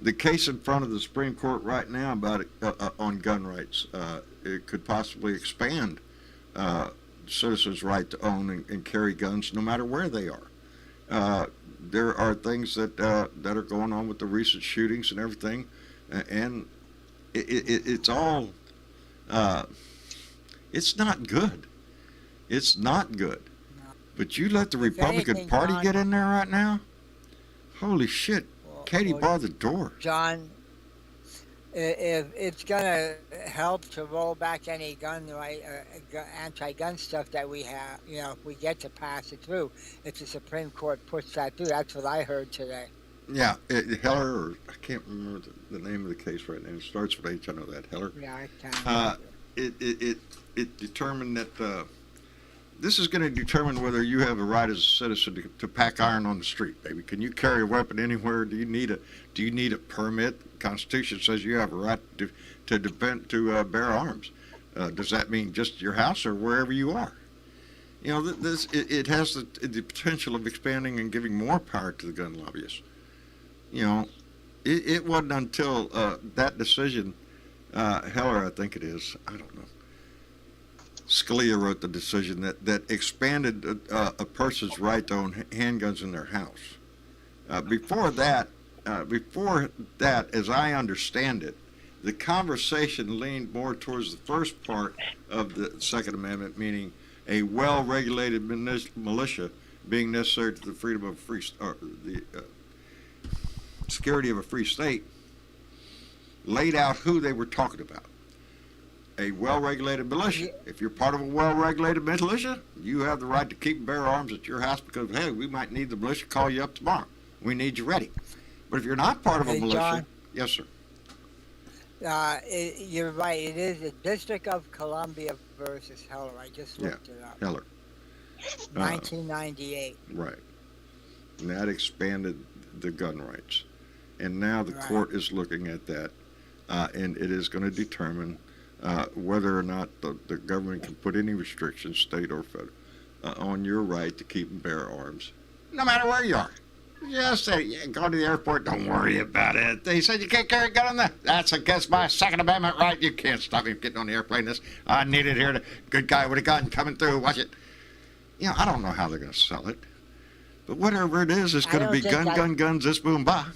the case in front of the Supreme Court right now about on gun rights. It could possibly expand citizens' right to own and carry guns no matter where they are. There are things that are going on with the recent shootings and everything, and it's all. It's not good. It's not good. No. But you let the If Republican anything, Party John- get in there right now? Holy shit. Katie Well, barred the door. John, if it's going to help to roll back any anti-gun stuff that we have, if we get to pass it through, if the Supreme Court puts that through, that's what I heard today. Yeah, Heller, or I can't remember the name of the case right now. It starts with H, I know that. Heller. Yeah, I can. It determined that this is going to determine whether you have a right as a citizen to pack iron on the street, baby. Can you carry a weapon anywhere? Do you need a permit? The Constitution says you have a right to bear arms. Does that mean just your house or wherever you are? It has the potential of expanding and giving more power to the gun lobbyists. It wasn't until that decision, Heller, I think it is, I don't know. Scalia wrote the decision that expanded a person's right to own handguns in their house. Before that, as I understand it, the conversation leaned more towards the first part of the Second Amendment, meaning a well-regulated militia being necessary to the freedom of the security of a free state, laid out who they were talking about. A well-regulated militia. If you're part of a well-regulated militia, you have the right to keep and bear arms at your house because, hey, we might need the militia to call you up tomorrow. We need you ready. But if you're not part of a Hey, militia, John. yes, sir. You're right. It is the District of Columbia versus Heller. I just looked it up. Heller. 1998. Right. And that expanded the gun rights. And now the Right. court is looking at that, and it is going to determine whether or not the government can put any restrictions, state or federal, on your right to keep and bear arms, no matter where you are. Just say, yeah, go to the airport, don't worry about it. They said you can't carry a gun on there. That's against my Second Amendment right. You can't stop me from getting on the airplane. I need it here. Good guy with a gun coming through. Watch it. I don't know how they're going to sell it. But whatever it is, it's going to be guns, this boom, bah.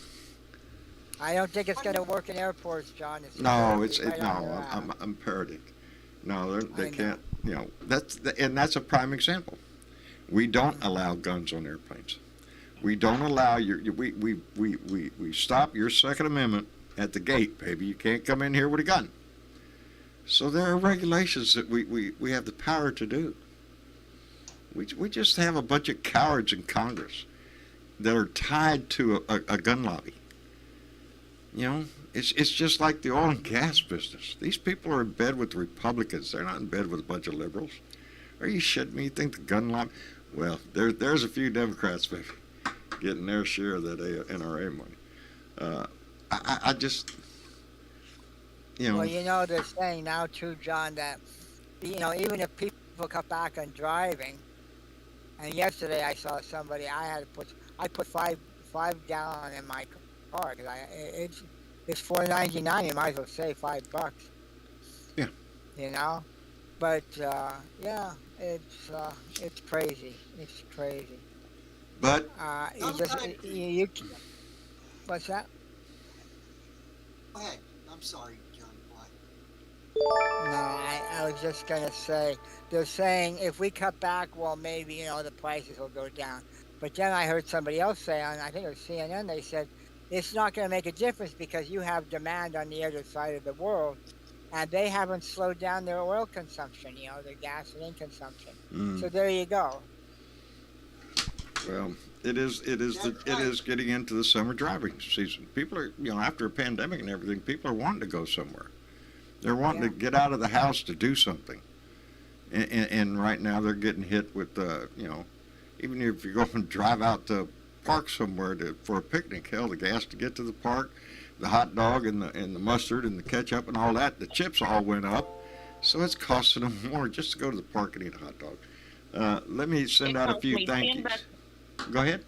I don't think it's going to work in airports, John. No, I'm parroting. No, they can't. That's a prime example. We don't allow guns on airplanes. We don't allow we stop your Second Amendment at the gate, baby. You can't come in here with a gun. So there are regulations that we have the power to do. We just have a bunch of cowards in Congress that are tied to a gun lobby. It's just like the oil and gas business. These people are in bed with the Republicans. They're not in bed with a bunch of liberals. Are you shitting me? You think the gun lobby? Well, there's a few Democrats, baby, getting their share of that NRA money. I just, Well, they're saying now too, John, that even if people cut back on driving, and yesterday I saw somebody I put five gallon in my car because it's $4.99. You might as well say $5. Yeah. But it's crazy. It's crazy. But you what's that? Go ahead. I'm sorry, John. Why? No, I was just gonna say they're saying if we cut back, well, maybe the prices will go down. But then I heard somebody else say on, I think it was CNN, they said it's not going to make a difference because you have demand on the other side of the world, and they haven't slowed down their oil consumption, their gasoline consumption. So there you go. Well, it is getting into the summer driving season. People are, after a pandemic and everything, people are wanting to go somewhere. They're wanting to get out of the house to do something. And right now they're getting hit with, even if you go and drive out to park somewhere for a picnic, hell, the gas to get to the park, the hot dog and the mustard and the ketchup and all that, the chips all went up. So it's costing them more just to go to the park and eat a hot dog. Let me send out a few thank yous. Go ahead.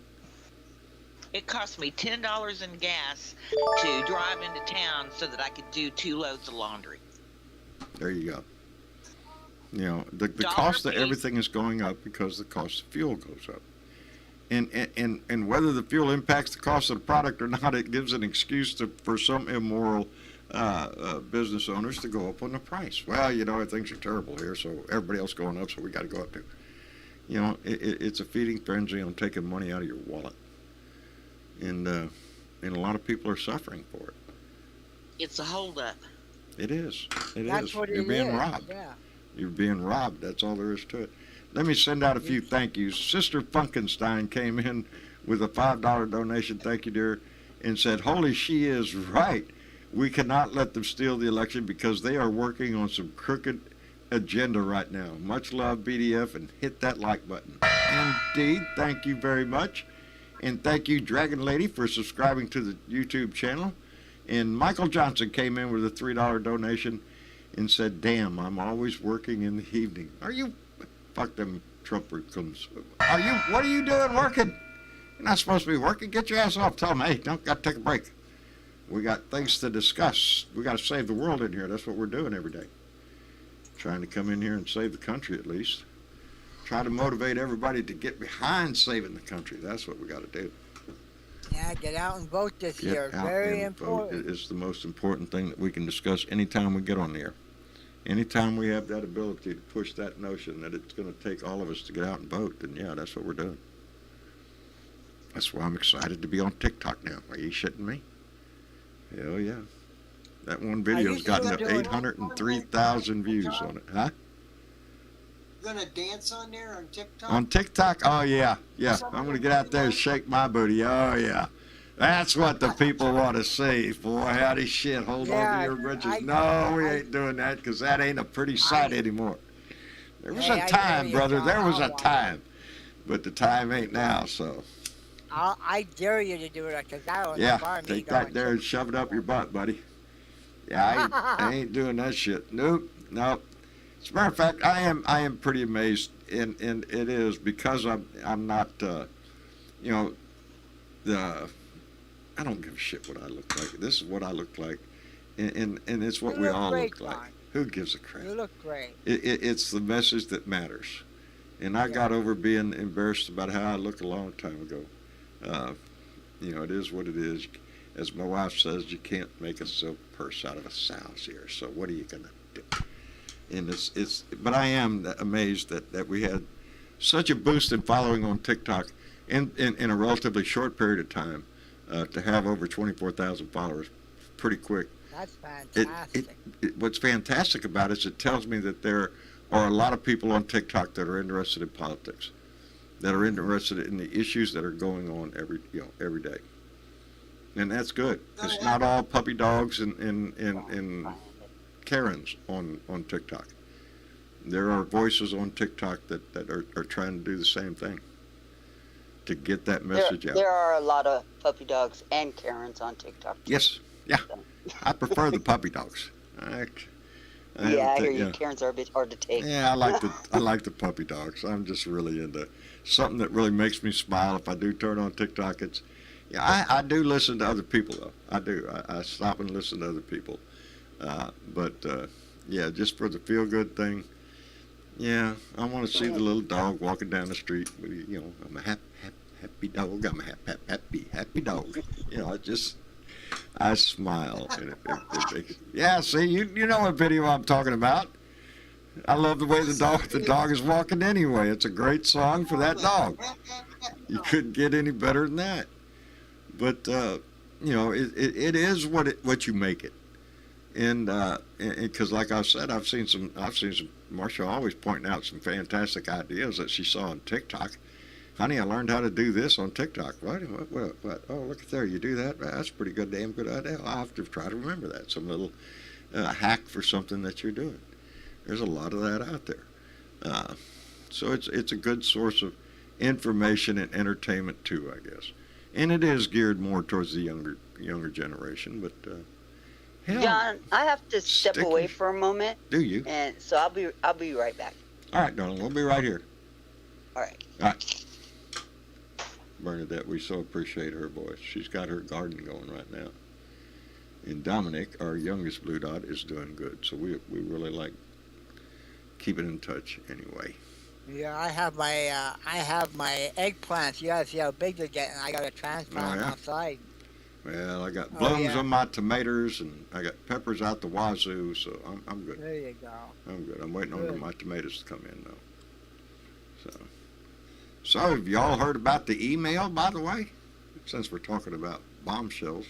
It cost me $10 in gas to drive into town so that I could do 2 loads of laundry. There you go. The cost of everything is going up because the cost of fuel goes up. And whether the fuel impacts the cost of the product or not, it gives an excuse for some immoral business owners to go up on the price. Well, things are terrible here, so everybody else going up, so we got to go up too. It's a feeding frenzy on taking money out of your wallet. And a lot of people are suffering for it. It's a holdup. It is. That's what You're being robbed. Yeah. You're being robbed. That's all there is to it. Let me send out a few thank yous. Sister Funkenstein came in with a $5 donation. Thank you, dear. And said, holy, she is right. We cannot let them steal the election because they are working on some crooked agenda right now. Much love, BDF, and hit that like button. Indeed. Thank you very much. And thank you, Dragon Lady, for subscribing to the YouTube channel. And Michael Johnson came in with a $3 donation and said, damn, I'm always working in the evening. Are you? Fuck them Trump recruits. What are you doing working? You're not supposed to be working. Get your ass off. Tell them, hey, got to take a break. We got things to discuss. We got to save the world in here. That's what we're doing every day. Trying to come in here and save the country at least. Try to motivate everybody to get behind saving the country. That's what we got to do. Yeah, get out and vote this year. Very important. Vote is the most important thing that we can discuss anytime we get on the air. Anytime we have that ability to push that notion that it's going to take all of us to get out and vote, then yeah, that's what we're doing. That's why I'm excited to be on TikTok now. Are you shitting me? Hell yeah. That one video's gotten up 803,000 views on it. Huh? You gonna dance on there on TikTok? On TikTok? Oh, yeah. Yeah. I'm going to get out there and shake my booty. Oh, yeah. That's what the people want to see. Boy, howdy shit. Hold on to your britches. No, we ain't doing that because that ain't a pretty sight anymore. There was a time, brother. There was a time. But the time ain't now, so. I dare you to do it because that was yeah, take that there and shove it up your butt, buddy. Yeah, I ain't doing that shit. Nope. As a matter of fact, I am pretty amazed, and it is because I'm not, I don't give a shit what I look like. This is what I look like, and it's what You we look all great, look like. John. Who gives a crap? You look great. It's the message that matters. And I Yeah. got over being embarrassed about how I look a long time ago. It is what it is. As my wife says, you can't make a silk purse out of a sow's ear. So what are you gonna do? And but I am amazed that we had such a boost in following on TikTok in a relatively short period of time, to have over 24,000 followers pretty quick. That's It, fantastic. what's fantastic about it is it tells me that there are a lot of people on TikTok that are interested in politics, that are interested in the issues that are going on every day, and that's good. It's not all puppy dogs and Karens on TikTok. There are voices on TikTok that are trying to do the same thing to get that message out. There are a lot of puppy dogs and Karens on TikTok. Yes, yeah. I prefer the puppy dogs. I hear you. Yeah. Karens are a bit hard to take. Yeah, I like the puppy dogs. I'm just really into something that really makes me smile. If I do turn on TikTok, I do listen to other people though. I do. I stop and listen to other people. Just for the feel good thing. Yeah, I want to see the little dog walking down the street. I'm a happy dog. I'm a happy dog. I smile. And it makes, yeah, see, you know what video I'm talking about. I love the way the dog is walking anyway. It's a great song for that dog. You couldn't get any better than that. But it is what you make it. And because like I said, I've seen some Marcia always pointing out some fantastic ideas that she saw on TikTok. Honey, I learned how to do this on TikTok. What? Oh, look at there. You do that? That's a pretty good, damn good idea. I'll have to try to remember that. Some little hack for something that you're doing. There's a lot of that out there. So it's a good source of information and entertainment too, I guess. And it is geared more towards the younger generation. But hell, John, I have to step away for a moment. Do you? And so I'll be right back. All right, darling. We'll be right here. All right. All right. Bernadette, we so appreciate her voice. She's got her garden going right now. And Dominic, our youngest blue dot, is doing good. So we really like keeping in touch anyway. Yeah, I have my eggplants. You gotta see how big they're getting. I gotta transplant them outside. Well, I got blooms on my tomatoes, and I got peppers out the wazoo, so I'm good. There you go. I'm good. I'm waiting on my tomatoes to come in, though. So have y'all heard about the email, by the way? Since we're talking about bombshells.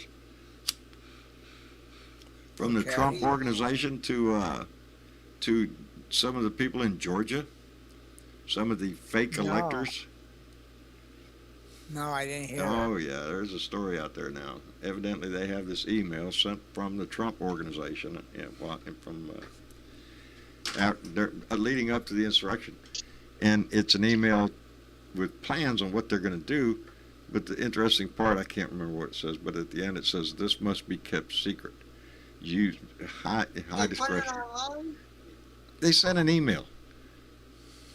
From the Trump organization to some of the people in Georgia, some of the fake electors. No, I didn't hear Oh, yeah, there's a story out there now. Evidently, they have this email sent from the Trump organization leading up to the insurrection. And it's an email with plans on what they're going to do. But the interesting part, I can't remember what it says, but at the end it says, this must be kept secret. Use high discretion. They sent an email.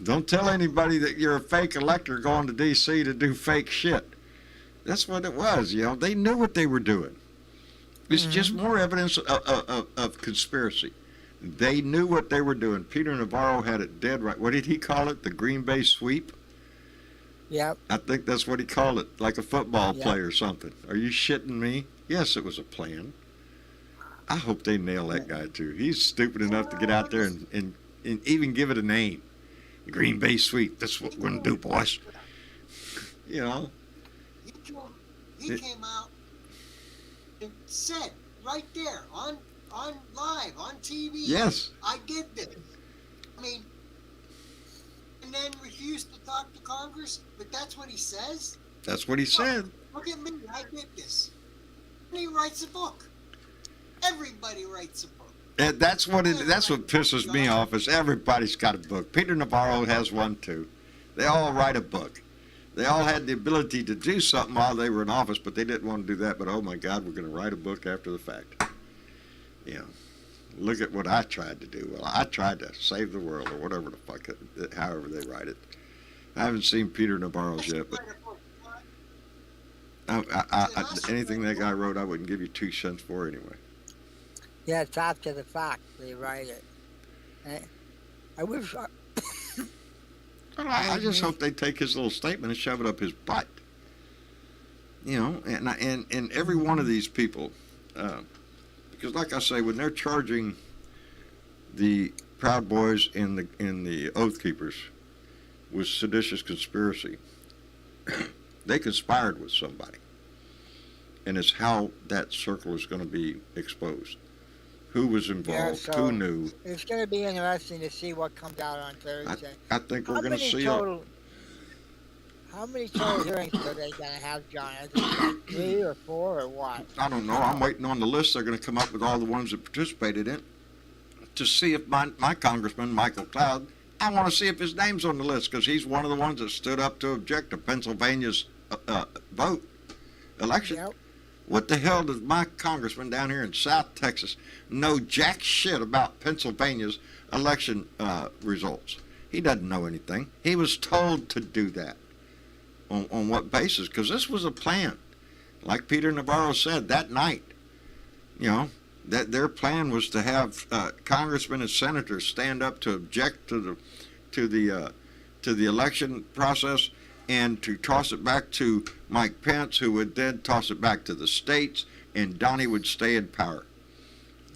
Don't tell anybody that you're a fake elector going to D.C. to do fake shit. That's what it was, They knew what they were doing. It's just more evidence of conspiracy. They knew what they were doing. Peter Navarro had it dead right. What did he call it? The Green Bay sweep? Yep. I think that's what he called it, like a football play or something. Are you shitting me? Yes, it was a plan. I hope they nail that guy, too. He's stupid enough to get out there and even give it a name. The Green Bay sweep. That's what we're going to do, boys. He came out and said right there on live, on TV. Yes. I did this. I mean, and then refused to talk to Congress, but that's what he says? That's what he said. Look at me, I did this. And he writes a book. Everybody writes a book. And that's what pisses me off is everybody's got a book. Peter Navarro has one too. They all write a book. They all had the ability to do something while they were in office, but they didn't want to do that. But oh my God, we're going to write a book after the fact. Look at what I tried to do. Well, I tried to save the world or whatever the fuck, however they write it. I haven't seen Peter Navarro's yet, but Anything that guy wrote, I wouldn't give you 2 cents for anyway. Yeah, it's after the fact they write it. I wish. I just hope they take his little statement and shove it up his butt. You know, and every one of these people, because like I say, when they're charging the Proud Boys and the Oath Keepers with seditious conspiracy, they conspired with somebody, and it's how that circle is going to be exposed. Who was involved? Yeah, so who knew? It's going to be interesting to see what comes out on Thursday. I think we're going to see How many total hearings are they going to have, John? Is it like 3 or 4 or what? I don't know. I'm waiting on the list. They're going to come up with all the ones that participated in to see if my congressman, Michael Cloud, I want to see if his name's on the list because he's one of the ones that stood up to object to Pennsylvania's election. Yep. What the hell does my congressman down here in South Texas know jack shit about Pennsylvania's election results? He doesn't know anything. He was told to do that. On what basis? Because this was a plan. Like Peter Navarro said that night, you know, that their plan was to have congressmen and senators stand up to object to the election process and to toss it back to Mike Pence, who would then toss it back to the states, and Donnie would stay in power.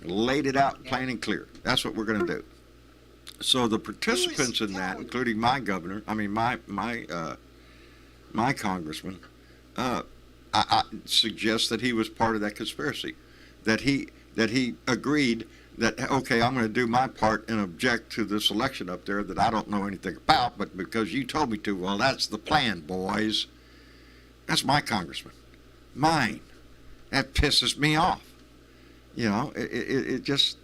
Laid it out plain and clear. That's what we're going to do. So the participants in that, including my governor, I mean my congressman, I suggest that he was part of that conspiracy, that he agreed that, okay, I'm going to do my part and object to this election up there that I don't know anything about, but because you told me to, well, that's the plan, boys. That's my congressman. Mine. That pisses me off. You know, it just,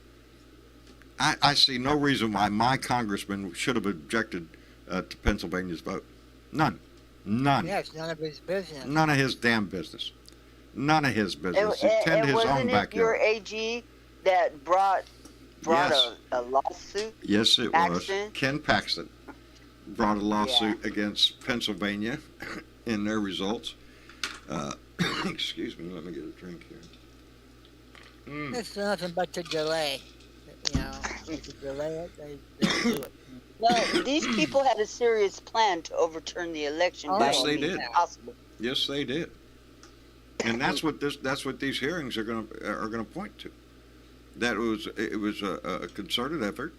I see no reason why my congressman should have objected to Pennsylvania's vote. None. None. Yeah, it's none of his business. None of his damn business. None of his business. He tended his own backyard. Wasn't it your AG that brought Yes. a lawsuit? Yes, it Paxton? was. Ken Paxton brought a lawsuit against Pennsylvania in their results. Excuse me, let me get a drink here. It's nothing but to delay. You know, to delay it, they do it. No, these people had a serious plan to overturn the election. Oh, by Yes, all they means did. possible. Yes, they did. And that's what these hearings are going to point to. That it was a concerted effort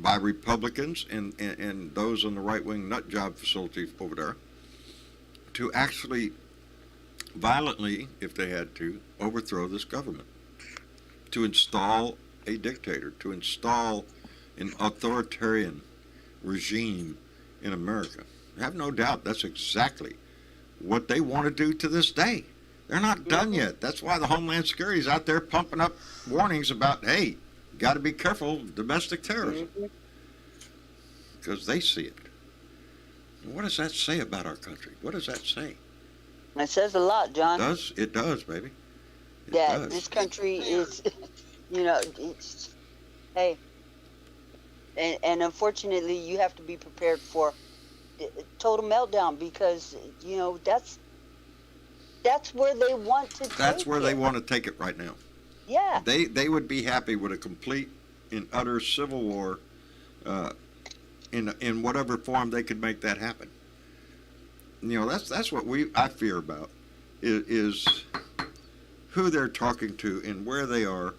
by Republicans and those on the right-wing nut job facility over there to actually violently, if they had to, overthrow this government, to install a dictator, to install an authoritarian regime in America. I have no doubt that's exactly what they want to do to this day. They're not done yet. That's why the Homeland Security is out there pumping up warnings about, hey, got to be careful of domestic terrorism. Because they see it. What does that say about our country? What does that say? It says a lot, John. It does, baby. It That does. this country is, you know, hey, and unfortunately, you have to be prepared for total meltdown because you know that's where they want to. That's where they want to take it right now. Yeah. They would be happy with a complete and utter civil war, in whatever form they could make that happen. You know, that's what I fear about is who they're talking to and where they are,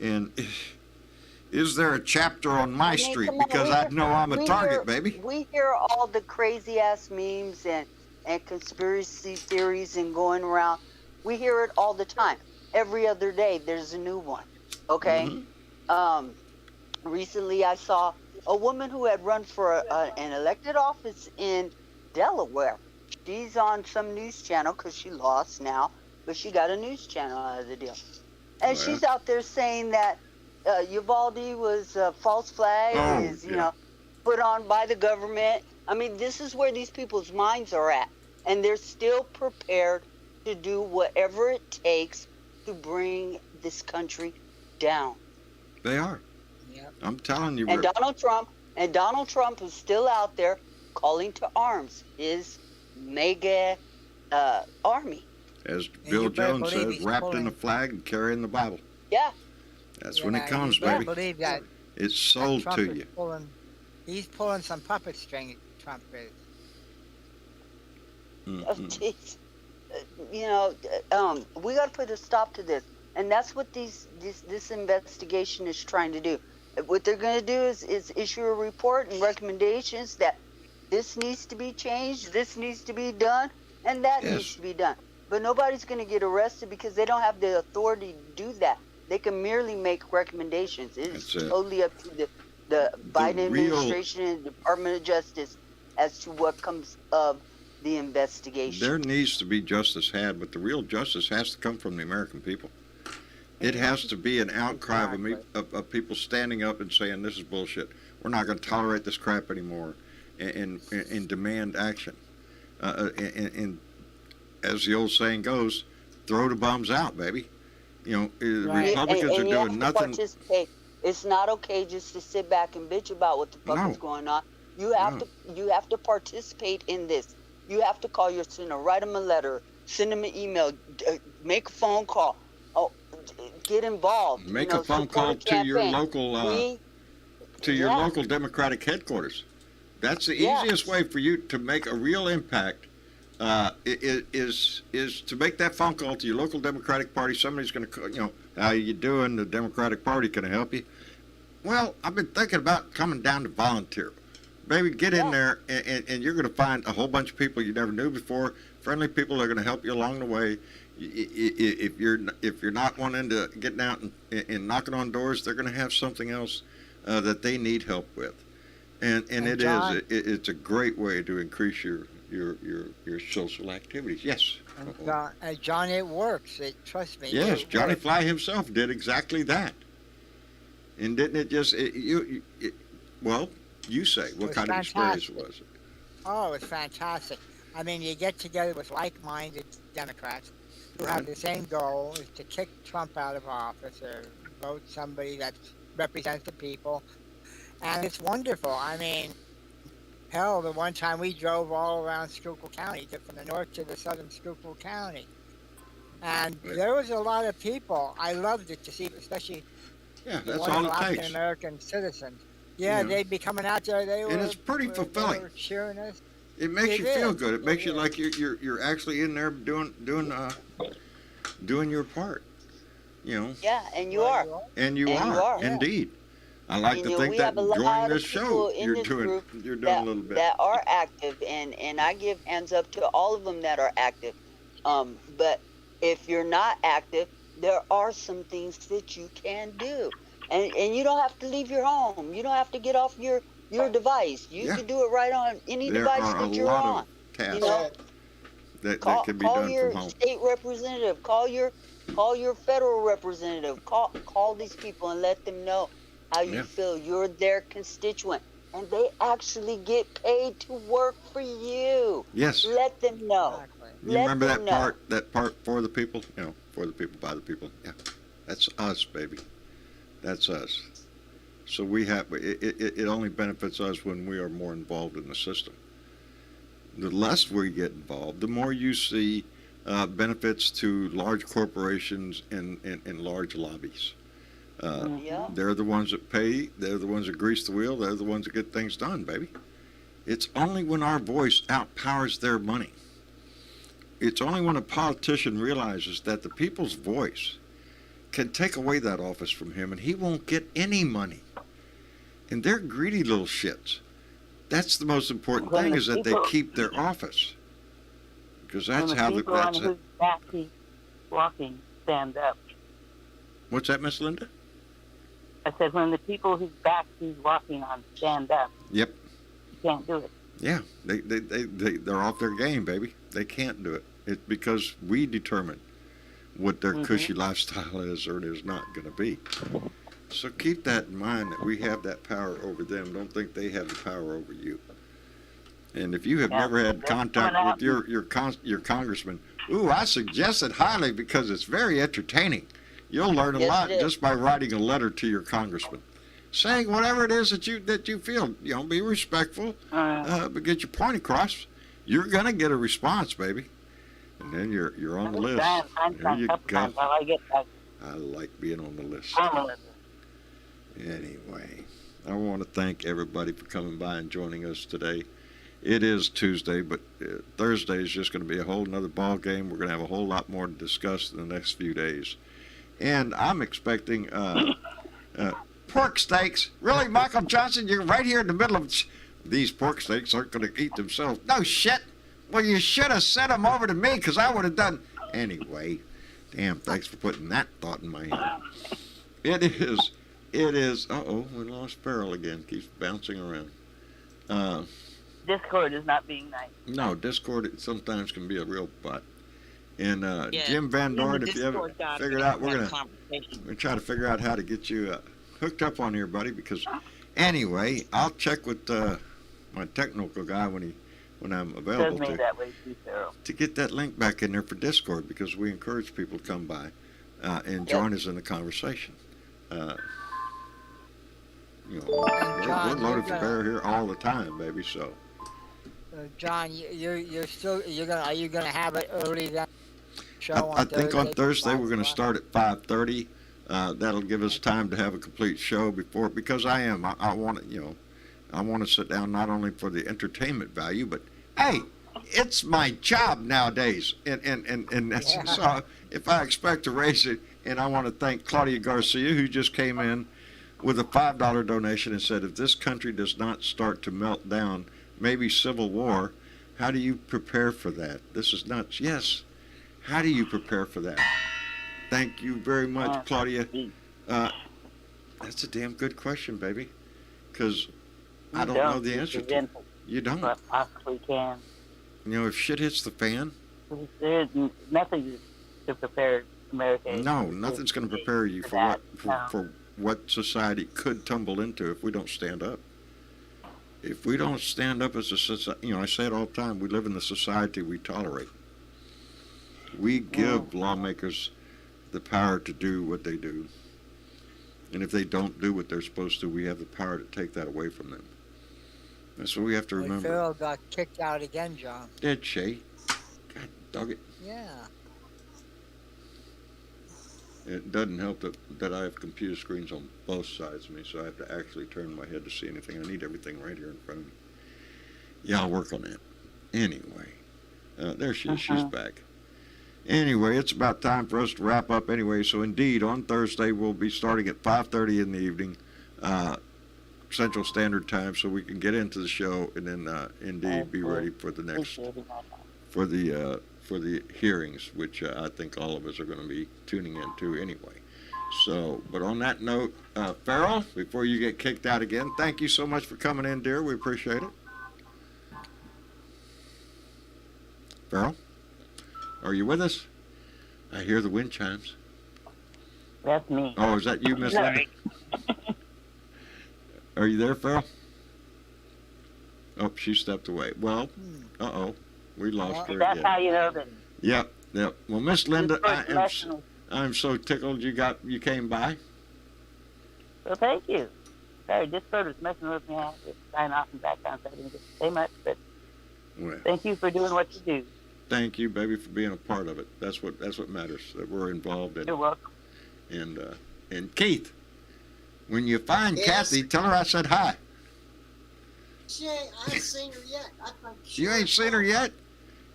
and is there a chapter on my street because I know I'm a target, baby. We hear all the crazy ass memes and conspiracy theories and going around. We hear it all the time. Every other day there's a new one. Okay. Recently I saw a woman who had run for an elected office in Delaware. She's on some news channel because she lost now, but she got a news channel out of the deal. And she's out there saying that Uvalde was a false flag, you know, put on by the government. I mean, this is where these people's minds are at. And they're still prepared to do whatever it takes to bring this country down. They are. Yep. I'm telling you. And Donald Trump is still out there calling to arms. His mega army. As And Bill you better Jones believe says, he's wrapped in pulling- a flag and carrying the Bible. Yeah. That's when it Yeah, comes, you better baby. believe that, It's that sold Trump to is you. he's pulling some puppet string. Trump is. Oh, Mm-mm. jeez. You know, we got to put a stop to this, and that's what this investigation is trying to do. What they're going to do is issue a report and recommendations that this needs to be changed, this needs to be done, and that Yes. needs to be done. But nobody's going to get arrested because they don't have the authority to do that. They can merely make recommendations. It's That's it. totally up to the Biden real- administration and Department of Justice as to what comes of the investigation. There needs to be justice had, but the real justice has to come from the American people. It has to be an outcry of people standing up and saying, this is bullshit. We're not going to tolerate this crap anymore, and demand action. And as the old saying goes, throw the bums out, baby. You know, the Right. Republicans and are you have doing to nothing. Participate. It's not okay just to sit back and bitch about what the fuck No. is going on. You have to participate in this. You have to call your senator, write them a letter, send them an email, make a phone call, get involved. Make you know, a phone support call a to your campaign. local your Yeah. local Democratic headquarters. That's the Yeah. easiest way for you to make a real impact. Is to make that phone call to your local Democratic Party. Somebody's going to, you know, how you doing? The Democratic Party, can I help you? Well, I've been thinking about coming down to volunteer. Baby, get in there, and you're going to find a whole bunch of people you never knew before. Friendly people are going to help you along the way. If you're not wanting to get out and knocking on doors, they're going to have something else that they need help with. And John, it's a great way to increase your social activities. Yes. And John, it works. Trust me. Yes, it Johnny works. Fly himself did exactly that. And didn't it just well, you say, what was kind of experience fantastic. was it? Oh, it's fantastic. I mean, you get together with like-minded Democrats who have the same goal, is to kick Trump out of office or vote somebody that represents the people. And it's wonderful. I mean, hell, the one time we drove all around Schuylkill County, from the north to the southern Schuylkill County. And there was a lot of people. I loved it to see, especially Yeah, the that's wonderful all it takes. African-American citizens. Yeah, Yeah. they'd be coming out there. And it's pretty fulfilling. They were cheering us. It makes It you feel is. good. It makes It you is. like you're actually in there doing your part. You know, Yeah, and you Well, are. you are. and you And you are are. Yeah. indeed. I like And, to you know, think we that have a enjoying lot this of show, people in you're this doing group a that, little bit. that are active, and I give hands up to all of them that are active. But if you're not active, there are some things that you can do, and you don't have to leave your home. You don't have to get off your device. You Yeah. can do it right on any There device are a that you're lot on. of tasks You know, that call, can be call done your from home. state representative. Call your federal representative. Call these people and let them know how you Yeah. feel. You're their constituent, and they actually get paid to work for you. Yes. Let them know. Exactly. You Let remember them that know. part? That part for the people. You know, for the people, by the people. Yeah, that's us, baby. That's us. So we have it only benefits us when we are more involved in the system. The less we get involved, the more you see benefits to large corporations and large lobbies. Yeah. They're the ones that pay. They're the ones that grease the wheel. They're the ones that get things done, baby. It's only when our voice outpowers their money. It's only when a politician realizes that the people's voice can take away that office from him and he won't get any money. And they're greedy little shits. That's the most important When thing, the is that they people- keep their office. Because that's when how the people on that's whose back he's walking stand up. What's that, Miss Linda? I said, when the people whose back he's walking on stand up, Yep. you can't do it. Yeah, they're off their game, baby. They can't do it. It's because we determine what their cushy lifestyle is or it is not going to be. So keep that in mind, that we have that power over them. Don't think they have the power over you. And if you have Yeah, never had that's contact coming with your congressman, I suggest it highly because it's very entertaining. You'll learn a Yes, lot it is. just by writing a letter to your congressman, saying whatever it is that you feel. You know, be respectful, but get your point across. You're gonna get a response, baby. And then you're on the list. Trying to find There some you couple go. times while I get back I like being on the list. permanent. Anyway, I want to thank everybody for coming by and joining us today. It is Tuesday, but Thursday is just going to be a whole nother ball game. We're going to have a whole lot more to discuss in the next few days. And I'm expecting pork steaks. Really, Michael Johnson, you're right here in the middle of these pork steaks aren't going to eat themselves. No shit. Well, you should have sent them over to me because I would have done. Anyway, damn, thanks for putting that thought in my head. It is. Uh-oh, we lost Farrell again. Keeps bouncing around. Discord is not being nice. No, Discord sometimes can be a real butt. And Yeah, Jim Van in the Dorn, if you ever Discord doc, figured we out, have we're that gonna conversation. try to figure out how to get you hooked up on here, buddy. Because anyway, I'll check with my technical guy when I'm It does available me that way too, Farrell. to get that link back in there for Discord, because we encourage people to come by and join us in the conversation. You know, John, we're loaded you're for bear here all the time, baby. So John, are you gonna have it early that show on I think on Thursday Thursday we're going to start at 5:30. That'll give us time to have a complete show before, because I want to, I want to sit down not only for the entertainment value, but hey, it's my job nowadays, and that's, so if I expect to raise it, and I want to thank Claudia Garcia, who just came in with a $5 donation and said, if this country does not start to melt down, maybe civil war, how do you prepare for that? This is nuts. Yes. How do you prepare for that? Thank you very much, Claudia. That's a damn good question, baby. Because I don't know the answer to it. You don't. But possibly can. You know, if shit hits the fan, There's nothing to prepare America. no, nothing's going to prepare you for what society could tumble into if we don't stand up. If we don't stand up as a society, I say it all the time, we live in the society we tolerate. We give lawmakers the power to do what they do. And if they don't do what they're supposed to, we have the power to take that away from them. That's what we have to remember. Farrell got kicked out again, John. Did she? God dog it. Yeah. It doesn't help that I have computer screens on both sides of me, so I have to actually turn my head to see anything. I need everything right here in front of me. Yeah, I'll work on that. Anyway, there she is. She's back. Anyway, it's about time for us to wrap up anyway. So indeed, on Thursday, we'll be starting at 5:30 in the evening, Central Standard Time, so we can get into the show and then indeed be ready for the next, for the hearings, which I think all of us are going to be tuning into anyway. So, but on that note, Farrell, before you get kicked out again, thank you so much for coming in, dear. We appreciate it. Farrell, are you with us? I hear the wind chimes. That's me. Oh, is that you, Miss Linda? Are you there, Farrell? Oh, she stepped away. Well, uh-oh. We lost her That's again. how you know that. Yep. Well, Miss Linda, This I'm so tickled you came by. Well, thank you. Sorry, Discord was messing with me. I had to sign off and back on, so I didn't get to say much, but Well, thank you for doing what you do. thank you, baby, for being a part of it. That's what matters, that we're involved in You're it. welcome. And Keith, when you find Yes? Kathy, tell her I said hi. She ain't, I ain't seen her yet. I thought You ain't seen her yet?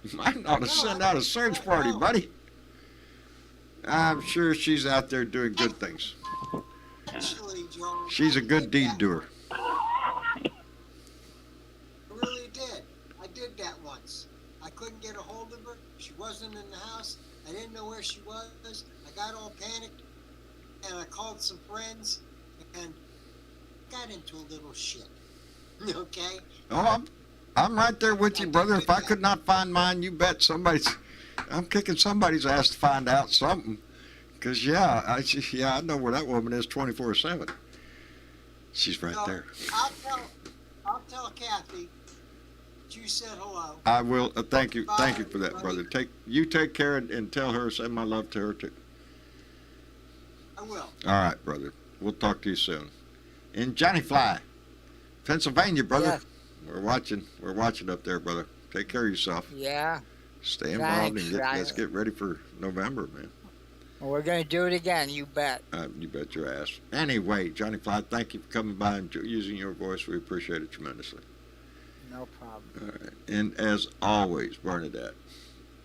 You might ought to No, send I- out a search party, no. buddy. I'm sure she's out there doing good things. Actually, Joe. She's a good deed doer. I really did. I did that once. I couldn't get a hold of her. She wasn't in the house. I didn't know where she was. I got all panicked, and I called some friends, and got into a little shit. Okay? Oh, I'm right there with you, brother. If I could not find mine, you bet I'm kicking somebody's ass to find out something. Because, I know where that woman is 24/7. She's right So, there. I'll tell Kathy that you said hello. I will. Thank you for that, brother. Take care and tell her, say my love to her, too. I will. All right, brother. We'll talk to you soon. And Johnny Fly, Pennsylvania, brother. Yeah. We're watching up there, brother. Take care of yourself. Yeah. Stay involved Thanks, and Ryan. let's get ready for November, man. Well, we're going to do it again, you bet. You bet your ass. Anyway, Johnny Fly, thank you for coming by and using your voice. We appreciate it tremendously. No problem. All right. And as always, Bernadette,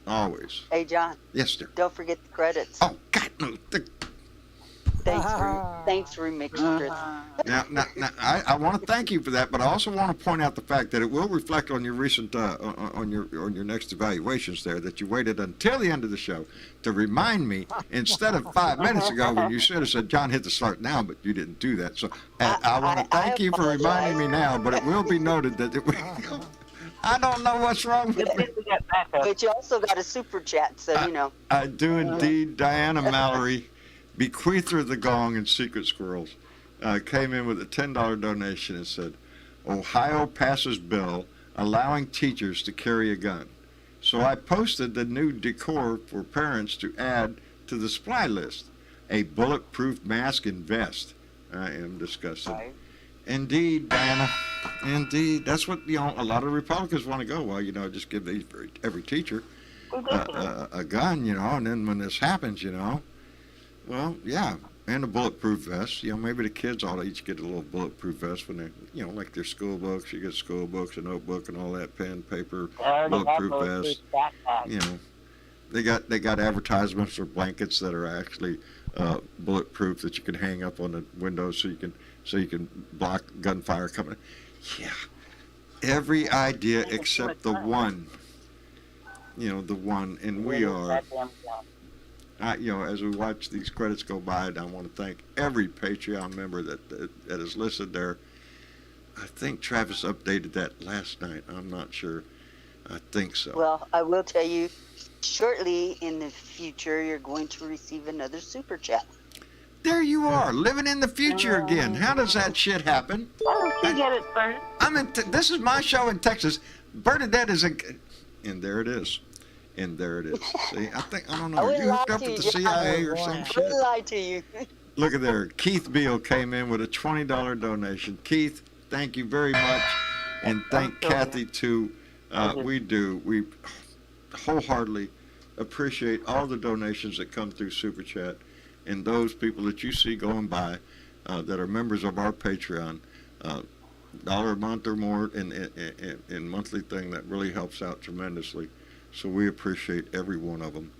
always. Hey, John, Yes, sir. don't forget the credits. Oh, God, no. Thanks, Remixtress. Now, I want to thank you for that, but I also want to point out the fact that it will reflect on your recent, on your next evaluations there, that you waited until the end of the show to remind me instead of 5 minutes ago when you should have said, John, hit the start now, but you didn't do that. So I want to thank you for reminding me now, but it will be noted that I don't know what's wrong with me. But you also got a super chat, so you know. I do indeed. Diana Mallory, bequeather of the gong and secret squirrels, came in with a $10 donation and said, Ohio passes bill allowing teachers to carry a gun. So I posted the new decor for parents to add to the supply list, a bulletproof mask and vest. I am disgusted. Right. Indeed, Diana. Indeed. That's what, a lot of Republicans want to go. Well, just give every teacher a gun, and then when this happens, well, yeah, and a bulletproof vest. Maybe the kids ought to each get a little bulletproof vest when they, like their school books. You get school books, a notebook, and all that, pen, paper, bulletproof vest. They got advertisements for blankets that are actually bulletproof that you can hang up on the windows so you can block gunfire coming. Yeah, every idea except the one. The one, and we are. As we watch these credits go by, I want to thank every Patreon member that is listed there. I think Travis updated that last night. I'm not sure. I think so. Well, I will tell you, shortly in the future, you're going to receive another super chat. There you are, living in the future again. How does that shit happen? Why don't you get it first? This is my show in Texas. Bernadette is and there it is. And there it is. See, I don't know. Are you hooked up with the CIA or some shit? I wouldn't lie to you. Look at there. Keith Beal came in with a $20 donation. Keith, thank you very much. And thank Kathy, too. We wholeheartedly appreciate all the donations that come through Super Chat. And those people that you see going by that are members of our Patreon, $1 a month or more in monthly thing, that really helps out tremendously. So we appreciate every one of them.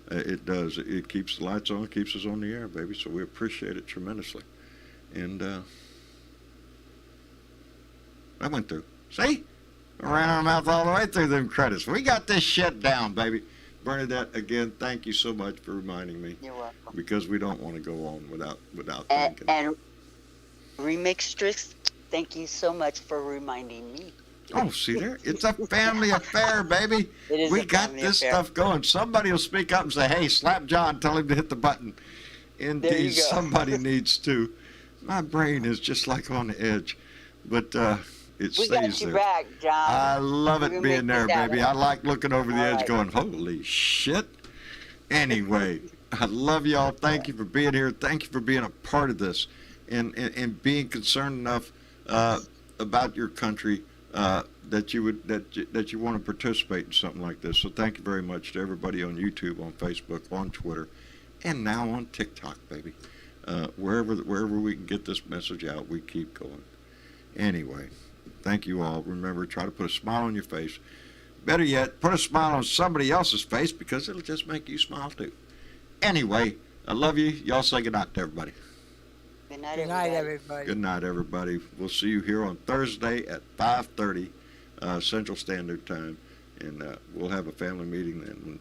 It does. It keeps the lights on, keeps us on the air, baby. So we appreciate it tremendously. And I went through. See? I ran our mouth all the way through them credits. We got this shit down, baby. Bernadette, again, thank you so much for reminding me. You're welcome. Because we don't want to go on without thinking. And Remixtress, thank you so much for reminding me. Oh, see there? It's a family affair, baby. It is We a got family this affair. stuff going. Somebody will speak up and say, hey, slap John, tell him to hit the button. There Indeed, you go. somebody needs to. My brain is just like on the edge, but it We stays got you there. back, John. I love We're it gonna being make there, this happen. baby. I like looking over the All edge right. going, holy shit. Anyway, I love y'all. Thank you for being here. Thank you for being a part of this and being concerned enough about your country that you want to participate in something like this. So thank you very much to everybody on YouTube, on Facebook, on Twitter, and now on TikTok, baby. Wherever we can get this message out, we keep going. Anyway, thank you all. Remember, try to put a smile on your face. Better yet, put a smile on somebody else's face, because it'll just make you smile too. Anyway, I love you. Y'all say goodnight to everybody. Good night, Good night, everybody. everybody. Good night, everybody. We'll see you here on Thursday at 5:30 Central Standard Time, and we'll have a family meeting then.